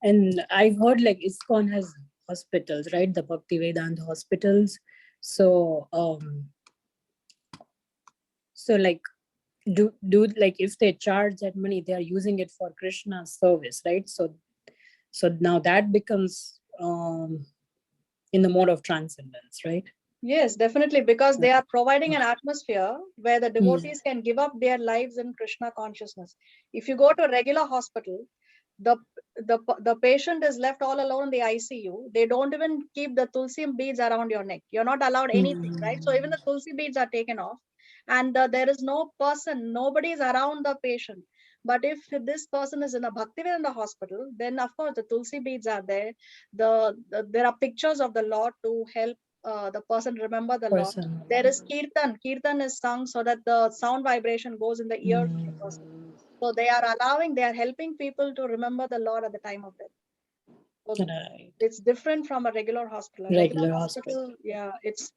And I've heard like ISKCON has hospitals, right? The Bhakti Vedanta hospitals. So so like do like if they charge that money, they are using it for Krishna's service, right? So now that becomes in the mode of transcendence, right? Yes, definitely, because they are providing an atmosphere where the devotees can give up their lives in Krishna consciousness. If you go to a regular hospital, the patient is left all alone in the ICU. They don't even keep the tulsi beads around your neck. You're not allowed anything, right? So even the tulsi beads are taken off, and there is no person, nobody is around the patient. But if this person is in a Bhaktivedanta hospital, then of course the tulsi beads are there. There are pictures of the Lord to help the person remember the Lord. There is kirtan. Kirtan is sung so that the sound vibration goes in the ears of the person. So they are helping people to remember the Lord at the time of death. So Right. it's different from a regular hospital. A Regular hospital. Yeah, it's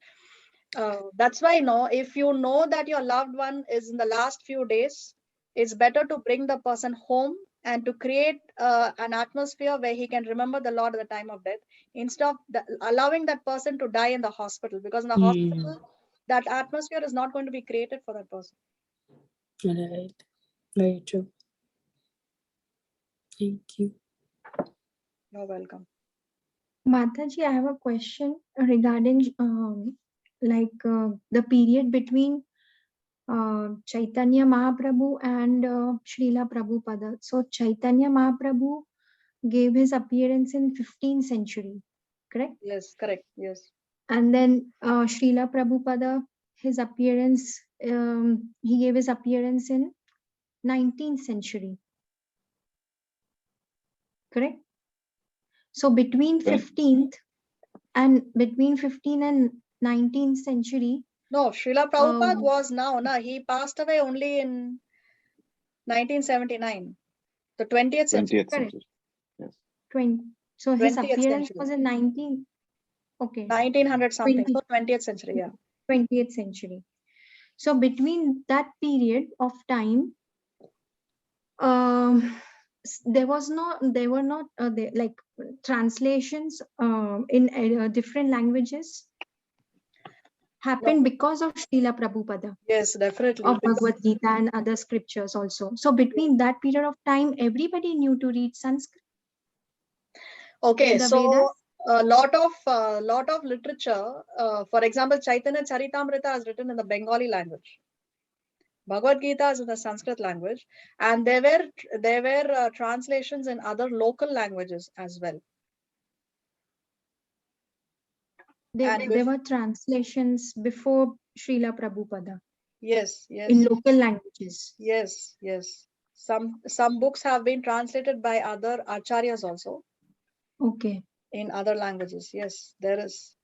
that's why if you know that your loved one is in the last few days, it's better to bring the person home and to create an atmosphere where he can remember the Lord at the time of death, instead of allowing that person to die in the hospital, because in the hospital that atmosphere is not going to be created for that person. Right. Very true. Thank you. You're welcome. Mataji, I have a question regarding the period between Chaitanya Mahaprabhu and Srila Prabhupada. So Chaitanya Mahaprabhu gave his appearance in 15th century, correct? Yes, correct. Yes. And then Srila Prabhupada, his appearance, he gave his appearance in 19th century, correct? So between 15th and 19th century. No, Srila Prabhupada was he passed away only in 1979, the 20th century. 20th century. Yes. 20. So his 20th appearance century. was in 1900 something. 20. So 20th century, yeah. 20th century. So between that period of time, there were not like translations in different languages happened because of Srila Prabhupada. Yes, definitely. Of Bhagawad Gita and other scriptures also. So between that period of time, everybody knew to read Sanskrit. Okay, The so Vedas. a lot of literature, for example, Chaitanya Charitamrita is written in the Bengali language. Bhagavad Gita is in the Sanskrit language, and there were translations in other local languages as well. There were translations before Srila Prabhupada. Yes, yes. In local languages. Yes, yes. Some books have been translated by other acharyas also. Okay. In other languages, yes, there is.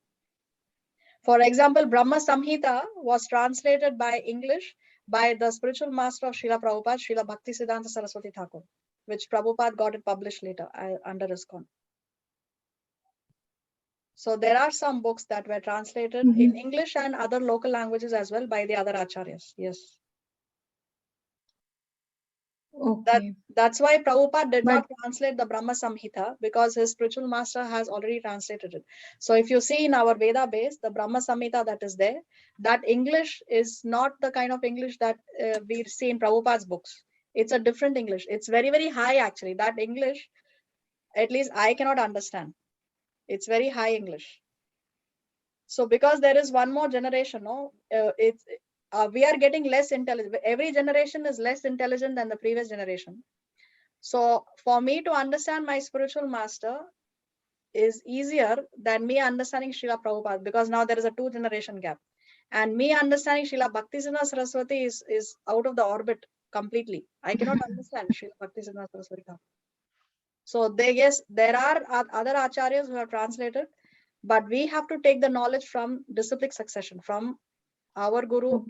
For example, Brahma Samhita was translated by English by the spiritual master of Srila Prabhupada, Srila Bhaktisiddhanta Saraswati Thakur, which Prabhupada got it published later under ISKCON. So there are some books that were translated in English and other local languages as well by the other acharyas. Yes. Okay. That's why Prabhupada did not translate the Brahma Samhita, because his spiritual master has already translated it. So if you see in our Veda base, the Brahma Samhita that is there, that English is not the kind of English that we see in Prabhupada's books. It's a different English. It's very, very high actually. That English, at least I cannot understand. It's very high English. So because there is one more generation, we are getting less intelligent. Every generation is less intelligent than the previous generation. So for me to understand my spiritual master is easier than me understanding Srila Prabhupada, because now there is a 2-generation gap. And me understanding Srila Bhaktisiddhanta Saraswati is out of the orbit completely. I cannot understand Srila Bhaktisiddhanta Saraswati. So there are other acharyas who have translated, but we have to take the knowledge from disciplic succession, from our guru,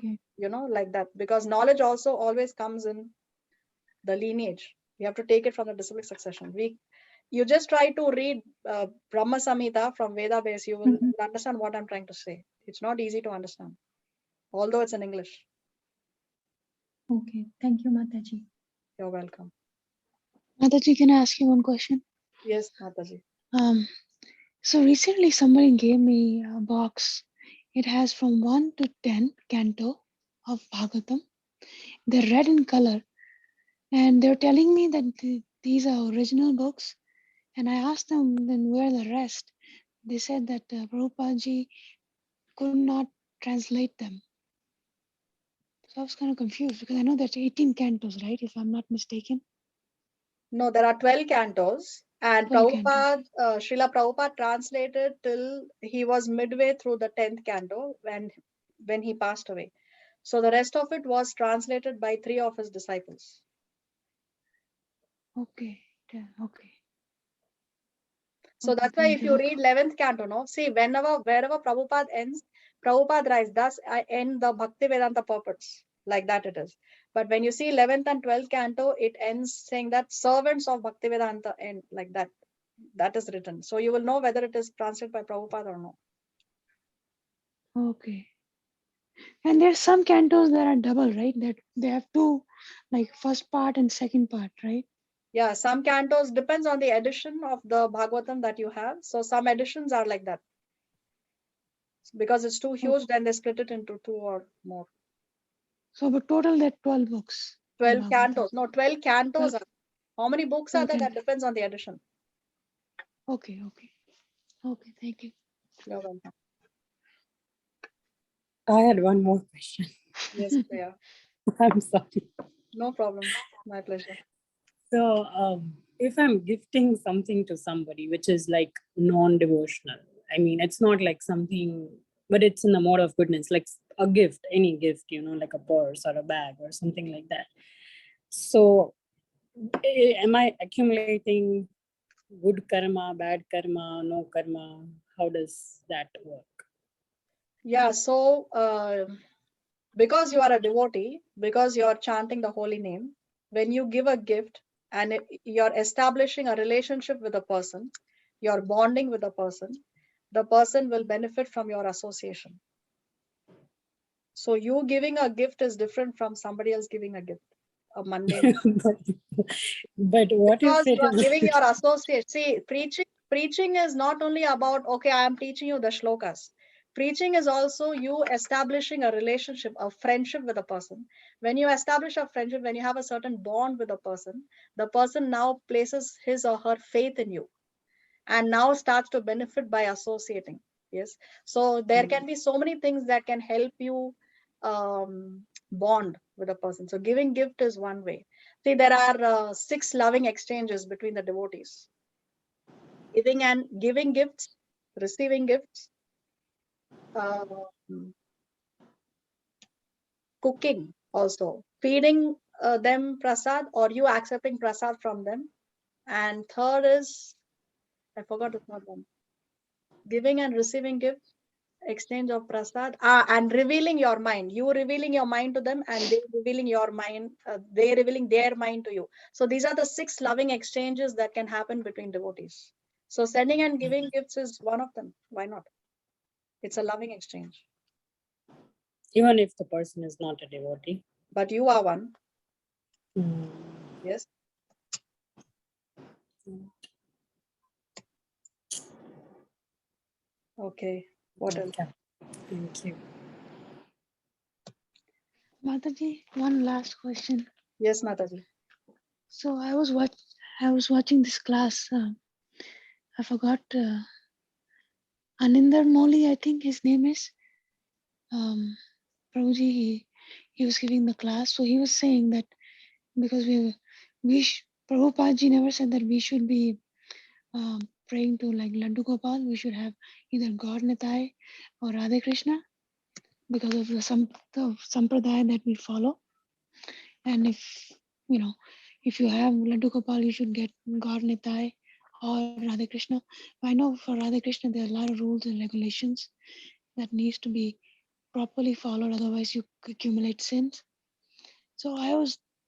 like that, because knowledge also always comes in the lineage. You have to take it from the disciplic succession. You just try to read Brahma Samhita from Veda base, you will understand what I'm trying to say. It's not easy to understand, although it's in English. Okay, thank you, Mataji. You're welcome. Mataji, can I ask you one question? Yes, Mataji. So recently somebody gave me a box. It has from 1 to 10 canto of Bhagavatam. They're red in color. And they're telling me that these are original books. And I asked them, then where are the rest? They said that Prabhupada could not translate them. So I was kind of confused, because I know there's 18 cantos, right? If I'm not mistaken. No, there are 12 cantos. And 12 Prabhupada, Srila Prabhupada translated till he was midway through the 10th canto when he passed away. So the rest of it was translated by 3 of his disciples. Okay. Yeah, okay. So that's why if you read 11th canto, see, wherever Prabhupada ends, Prabhupada writes, thus I end the Bhakti Vedanta purports. Like that it is. But when you see 11th and 12th canto, it ends saying that servants of Bhaktivedanta end like that. That is written. So you will know whether it is translated by Prabhupada or no. Okay. And there's some cantos that are double, right? That they have two, like first part and second part, right? Yeah, some cantos depends on the edition of the Bhagavatam that you have. So some editions are like that. Because it's too huge, then they split it into 2 or more. So, but total there are 12 books. in 12 Bhagavatam. cantos. No, 12 cantos. 12. Are, how many books are 12 there? That cantos. depends on the edition. Okay, okay. Okay, thank you. You're welcome. I had one more question. Yes, Priya. I'm sorry. No problem. My pleasure. So, if I'm gifting something to somebody which is like non-devotional, I mean, it's not like something, but it's in the mode of goodness, like a gift, any gift, you know, like a purse or a bag or something like that. So, am I accumulating good karma, bad karma, no karma? How does that work? Yeah, so because you are a devotee, because you are chanting the holy name, when you give a gift and you're establishing a relationship with a person, you're bonding with a person, the person will benefit from your association. So you giving a gift is different from somebody else giving a gift, a mundane. but what Because if you it are is giving your associate. See, preaching is not only about, okay, I am teaching you the shlokas. Preaching is also you establishing a relationship, a friendship with a person. When you establish a friendship, when you have a certain bond with a person, the person now places his or her faith in you and now starts to benefit by associating. Yes. So there can be so many things that can help you bond with a person. So giving gift is one way. See, there are 6 loving exchanges between the devotees. Giving gifts, receiving gifts, cooking also, feeding them prasad or you accepting prasad from them. And third is, I forgot the third one. Giving and receiving gifts, exchange of prasad, and revealing your mind. You revealing your mind to them and they revealing your mind, they revealing their mind to you. So these are the 6 loving exchanges that can happen between devotees. So sending and giving gifts is one of them. Why not? It's a loving exchange. even if the person is not a devotee? But you are one. Mm. Yes. Okay. What else? Okay. Thank you. Mataji, one last question. Yes, Mataji. So I was watching this class. I forgot Anindar Moli, I think his name is. Prabhuji, he was giving the class. So he was saying that because Prabhupada never said that we should be praying to like Laddu Gopal. We should have either God Nitai or Radha Krishna because of the sampradaya that we follow. And if you have Laddu Gopal, you should get God Nitai or Radha Krishna. I know for Radha Krishna there are a lot of rules and regulations that needs to be properly followed, otherwise you accumulate sins. So I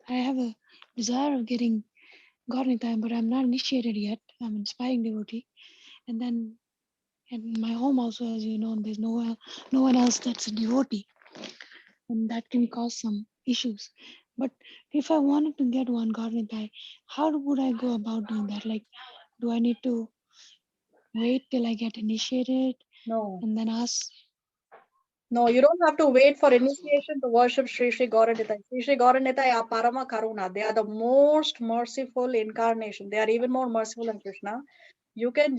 have a desire of getting God Nitai, but I'm not initiated yet. I'm an aspiring devotee. And then in my home also, as you know, there's no one else that's a devotee. And that can cause some issues. But if I wanted to get one God Nitai, how would I go about doing that? Like, do I need to wait till I get initiated? No. And then ask? No, you don't have to wait for initiation to worship Sri Sri Gauranitai. Sri Sri Gauranitai are Parama Karuna. They are the most merciful incarnation. They are even more merciful than Krishna. You can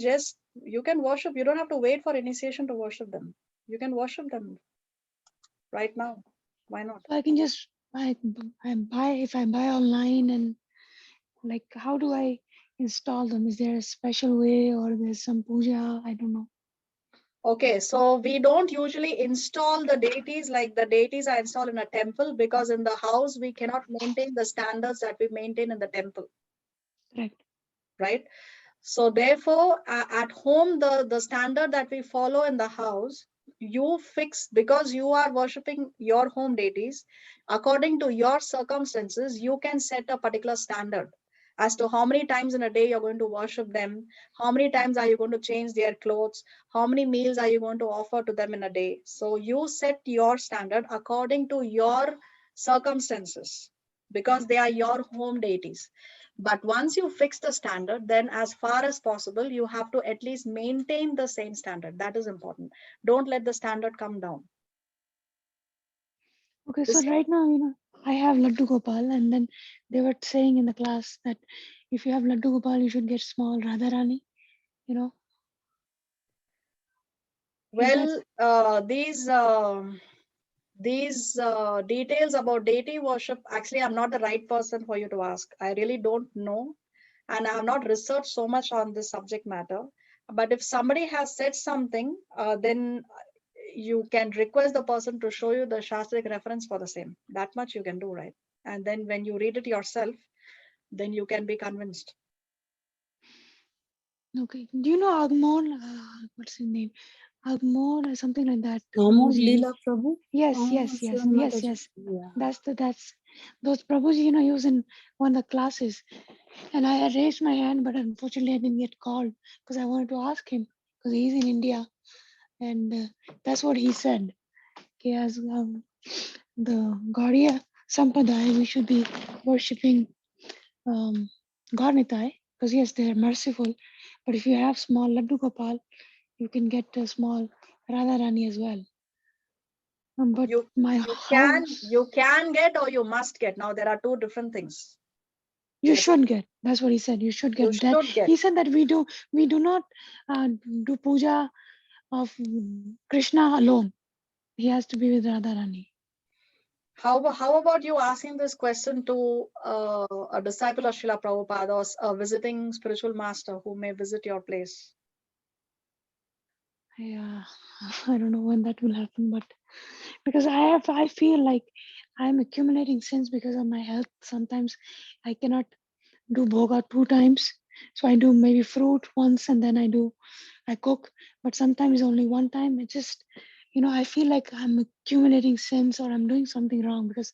worship. You don't have to wait for initiation to worship them. You can worship them right now. Why not? So I can just buy if I buy online, and like how do I install them? Is there a special way or there's some puja? I don't know. Okay, so we don't usually install the deities like the deities are installed in a temple, because in the house we cannot maintain the standards that we maintain in the temple. Correct. Right? So therefore, at home, the standard that we follow in the house you fix, because you are worshipping your home deities, according to your circumstances, you can set a particular standard as to how many times in a day you're going to worship them, how many times are you going to change their clothes, how many meals are you going to offer to them in a day. So you set your standard according to your circumstances, because they are your home deities. But once you fix the standard, then as far as possible, you have to at least maintain the same standard. That is important. Don't let the standard come down. Okay, so right now, I have Laddu Gopal, and then they were saying in the class that if you have Laddu Gopal, you should get small Radharani, you know. Well, these details about deity worship, actually, I'm not the right person for you to ask. I really don't know. And I have not researched so much on this subject matter. But if somebody has said something, then you can request the person to show you the Shastric reference for the same. That much you can do, right? And then when you read it yourself, then you can be convinced. Okay, do you know Agmon? What's his name? Agmon or something like that. Amod Prabhuji. Leela Prabhu? Yes, Oh, yes, yes, Shiva yes, Mataji. yes. Yeah. That's those Prabhuji, use in one of the classes. And I had raised my hand, but unfortunately I didn't get called because I wanted to ask him because he's in India. And that's what he said. Okay, as the Gaudiya Sampradaya, we should be worshipping God Nitai, because yes, they are merciful. But if you have small Laddu Gopal, you can get a small Radharani as well. But my house, You can get or you must get. Now there are two different things. you should get. That's what he said. You should get You that. should get. He said that we do not do puja of Krishna alone. He has to be with Radharani. How about you asking this question to a disciple of Srila Prabhupada or a visiting spiritual master who may visit your place? Yeah, I don't know when that will happen, but because I feel like I'm accumulating sins because of my health. Sometimes I cannot do bhoga 2 times, so I do maybe fruit once and then I cook, but sometimes only 1 time. It just, I feel like I'm accumulating sins or I'm doing something wrong because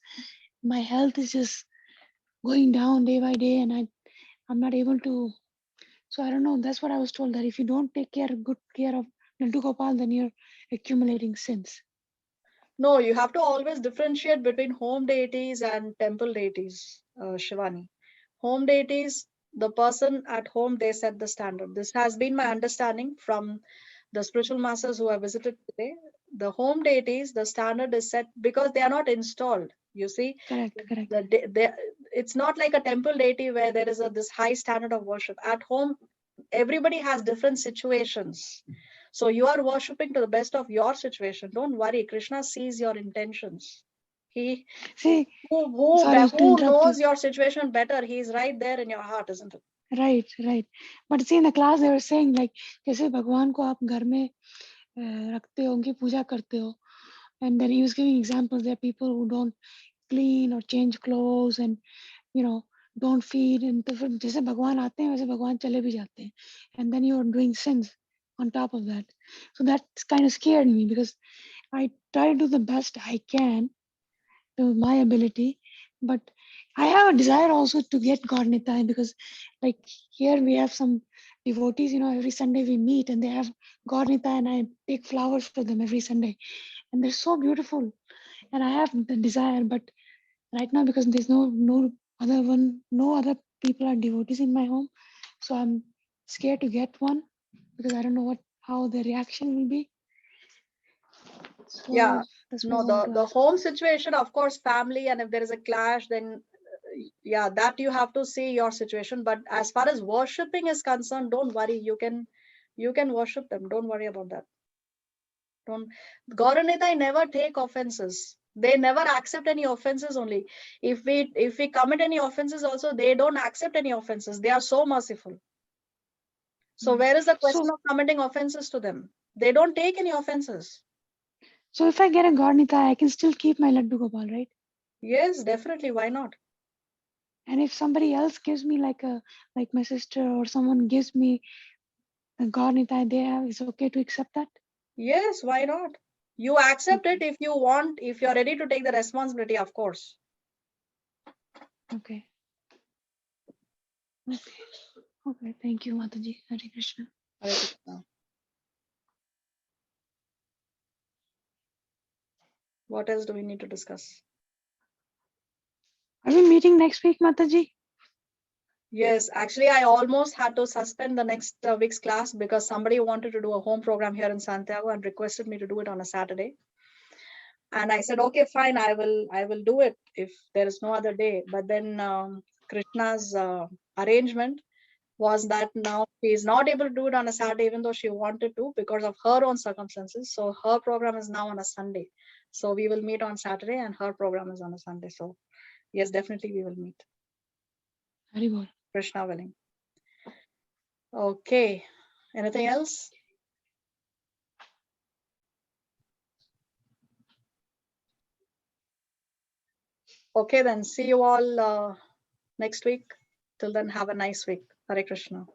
my health is just going down day by day, and I'm not able to. So I don't know. That's what I was told, that if you don't take good care of Nandu Gopal, then you're accumulating sins. No, you have to always differentiate between home deities and temple deities, Shivani. Home deities, the person at home, they set the standard. This has been my understanding from the spiritual masters who I visited today. The home deities, the standard is set because they are not installed. You see, Correct. it's not like a temple deity where there is this high standard of worship. At home, everybody has different situations. So you are worshipping to the best of your situation. Don't worry. Krishna sees your intentions. He See, who sorry to interrupt knows you. your situation better. He's right there in your heart, isn't it? Right. But see, in the class they were saying like, जैसे भगवान को आप घर में रखते हो, उनकी पूजा करते हो, and then he was giving examples. There are people who don't clean or change clothes and don't feed, and तो फिर जैसे भगवान आते हैं वैसे भगवान चले भी जाते हैं, and then you're doing sins on top of that. So that kind of scared me because I try to do the best I can to my ability, but I have a desire also to get God Nitai, because like here we have some devotees, every Sunday we meet and they have God Nitai and I take flowers for them every Sunday and they're so beautiful and I have the desire, but right now because there's no other people are devotees in my home, so I'm scared to get one because I don't know how the reaction will be. So yeah, that's no, what I want to the ask. home situation, of course, family, and if there is a clash, then yeah, that you have to see your situation. But as far as worshipping is concerned, don't worry. You can worship them. Don't worry about that. Don't. God and Nitai never take offenses. They never accept any offenses. Only if we commit any offenses, also they don't accept any offenses. They are so merciful. So where is the question of committing offenses to them? They don't take any offenses. So if I get a God Nitai, I can still keep my Laddu Gopal, right? Yes, definitely. Why not? And if somebody else gives me like my sister or someone gives me a God Nitai they have, it's okay to accept that? Yes, why not? You accept it if you want, if you're ready to take the responsibility, of course. Okay. Okay. Okay. Thank you, Mataji. Hare Krishna. Hare Krishna. What else do we need to discuss? Are we meeting next week, Mataji? Yes, actually, I almost had to suspend the next week's class because somebody wanted to do a home program here in Santiago and requested me to do it on a Saturday. And I said, okay, fine, I will do it if there is no other day. But then Krishna's arrangement was that now she is not able to do it on a Saturday, even though she wanted to, because of her own circumstances. So her program is now on a Sunday. So we will meet on Saturday and her program is on a Sunday. So yes, definitely we will meet. Haribol. Krishna willing. Okay. Anything else? Okay, then see you all next week. Till then, have a nice week. Hare Krishna.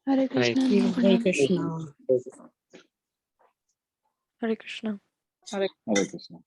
Hare Krishna. Hare Krishna. Hare Krishna. Hare Hare Krishna.